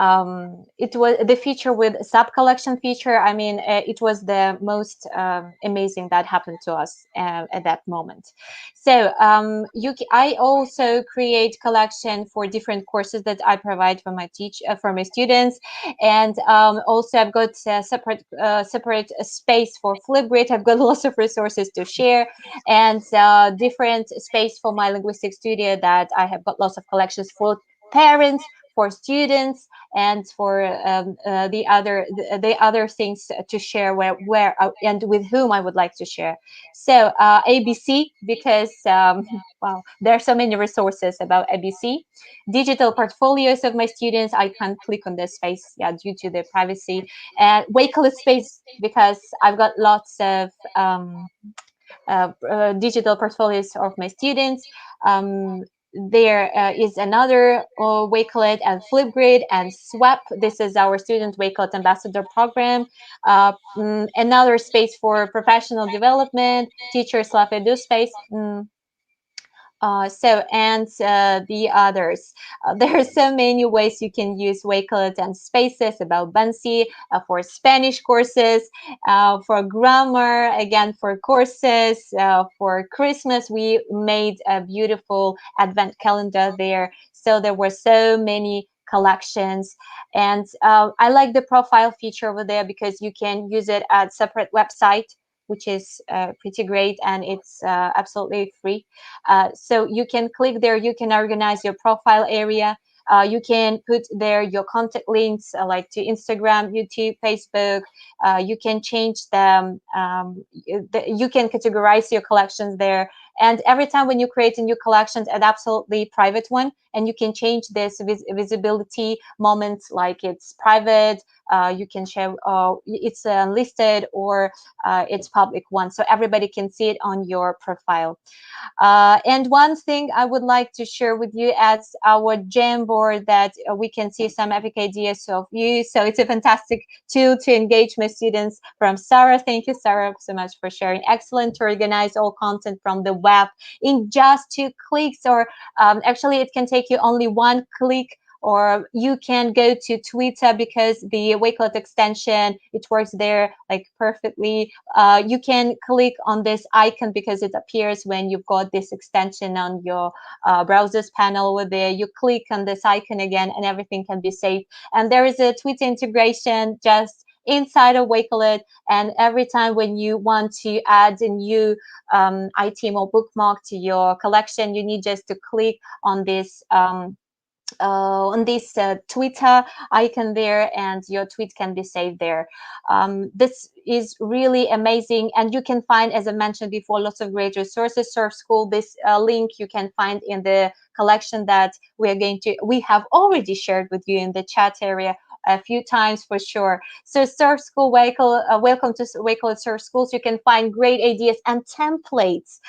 it was the feature with sub collection feature. I mean, it was the most amazing that happened to us at that moment. So I also create collection for different courses that I provide for for my students, and also I've got separate space for Flipgrid. I've got lots of resources to share, and different space for my linguistic studio that I have got lots of collections for parents, for students, and for the other things to share where and with whom I would like to share. So ABC, because wow, there are so many resources about ABC. Digital portfolios of my students, I can't click on this space, yeah, due to the privacy. And Wakelet space, because I've got lots of digital portfolios of my students. There is another Wakelet and Flipgrid and Swap. This is our student Wakelet ambassador program. Another space for professional development, teachers love edu space. And the others. There are so many ways you can use Wakelet and spaces about Buncee for Spanish courses, for grammar, again for courses, for Christmas. We made a beautiful advent calendar there. So there were so many collections, and I like the profile feature over there because you can use it at separate website, which is pretty great, and it's absolutely free. So you can click there, you can organize your profile area. You can put there your contact links like to Instagram, YouTube, Facebook. You can change them. You can categorize your collections there. And every time when you create a new collection, an absolutely private one, and you can change this visibility moments like it's private. You can share it's listed or it's public one, so everybody can see it on your profile. And one thing I would like to share with you as our Jamboard that we can see some epic ideas of you. So it's a fantastic tool to engage my students from Sarah. Thank you, Sarah, so much for sharing. Excellent to organize all content from the web in just 2 clicks, or actually it can take you only 1 click. Or you can go to Twitter because the Wakelet extension, it works there like perfectly. You can click on this icon because it appears when you've got this extension on your browser's panel over there. You click on this icon again and everything can be saved. And there is a Twitter integration just inside of Wakelet, and every time when you want to add a new item or bookmark to your collection, you need just to click on this Twitter icon there, and your tweet can be saved there. This is really amazing, and you can find, as I mentioned before, lots of great resources. Surf School, this link you can find in the collection that we have already shared with you in the chat area a few times for sure. So Surf School, welcome to Wakelet Surf Schools. You can find great ideas and templates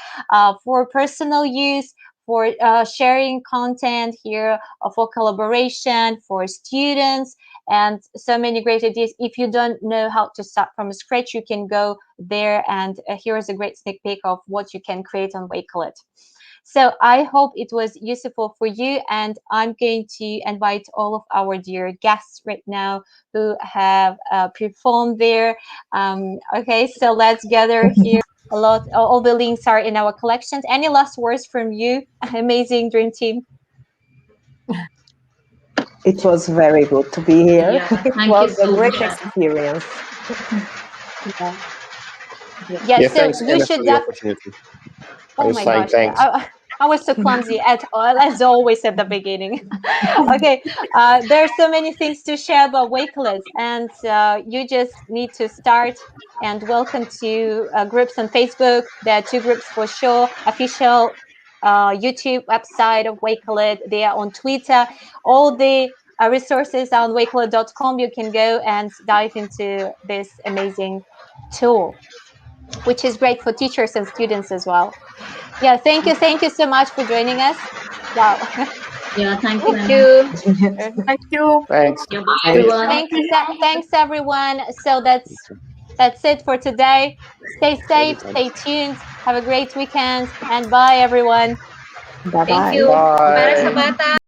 for personal use, for sharing content here, for collaboration for students, and so many great ideas. If you don't know how to start from scratch, you can go there, and here is a great sneak peek of what you can create on Wakelet. So I hope it was useful for you, and I'm going to invite all of our dear guests right now who have performed there. Okay, so let's gather here. All the links are in our collections. Any last words from you, amazing dream team? It was very good to be here. Yeah, It was a great experience. Yeah, so thanks, you Anna, should for the opportunity. Oh my gosh, thanks. I was so clumsy as always at the beginning. Okay, there are so many things to share about Wakelet, and you just need to start. And welcome to groups on Facebook. There are 2 groups for sure. Official YouTube website of Wakelet. They are on Twitter. All the resources are on wakelet.com. You can go and dive into this amazing tool, which is great for teachers and students as well. Yeah, thank you so much for joining us. Wow. Yeah, thank you. Thank you. Thank you. Thanks. Yeah, bye everyone. Thanks everyone. So that's it for today. Stay safe, stay tuned. Have a great weekend, and bye everyone. Bye Thank bye. you. Para sa Bye. bata.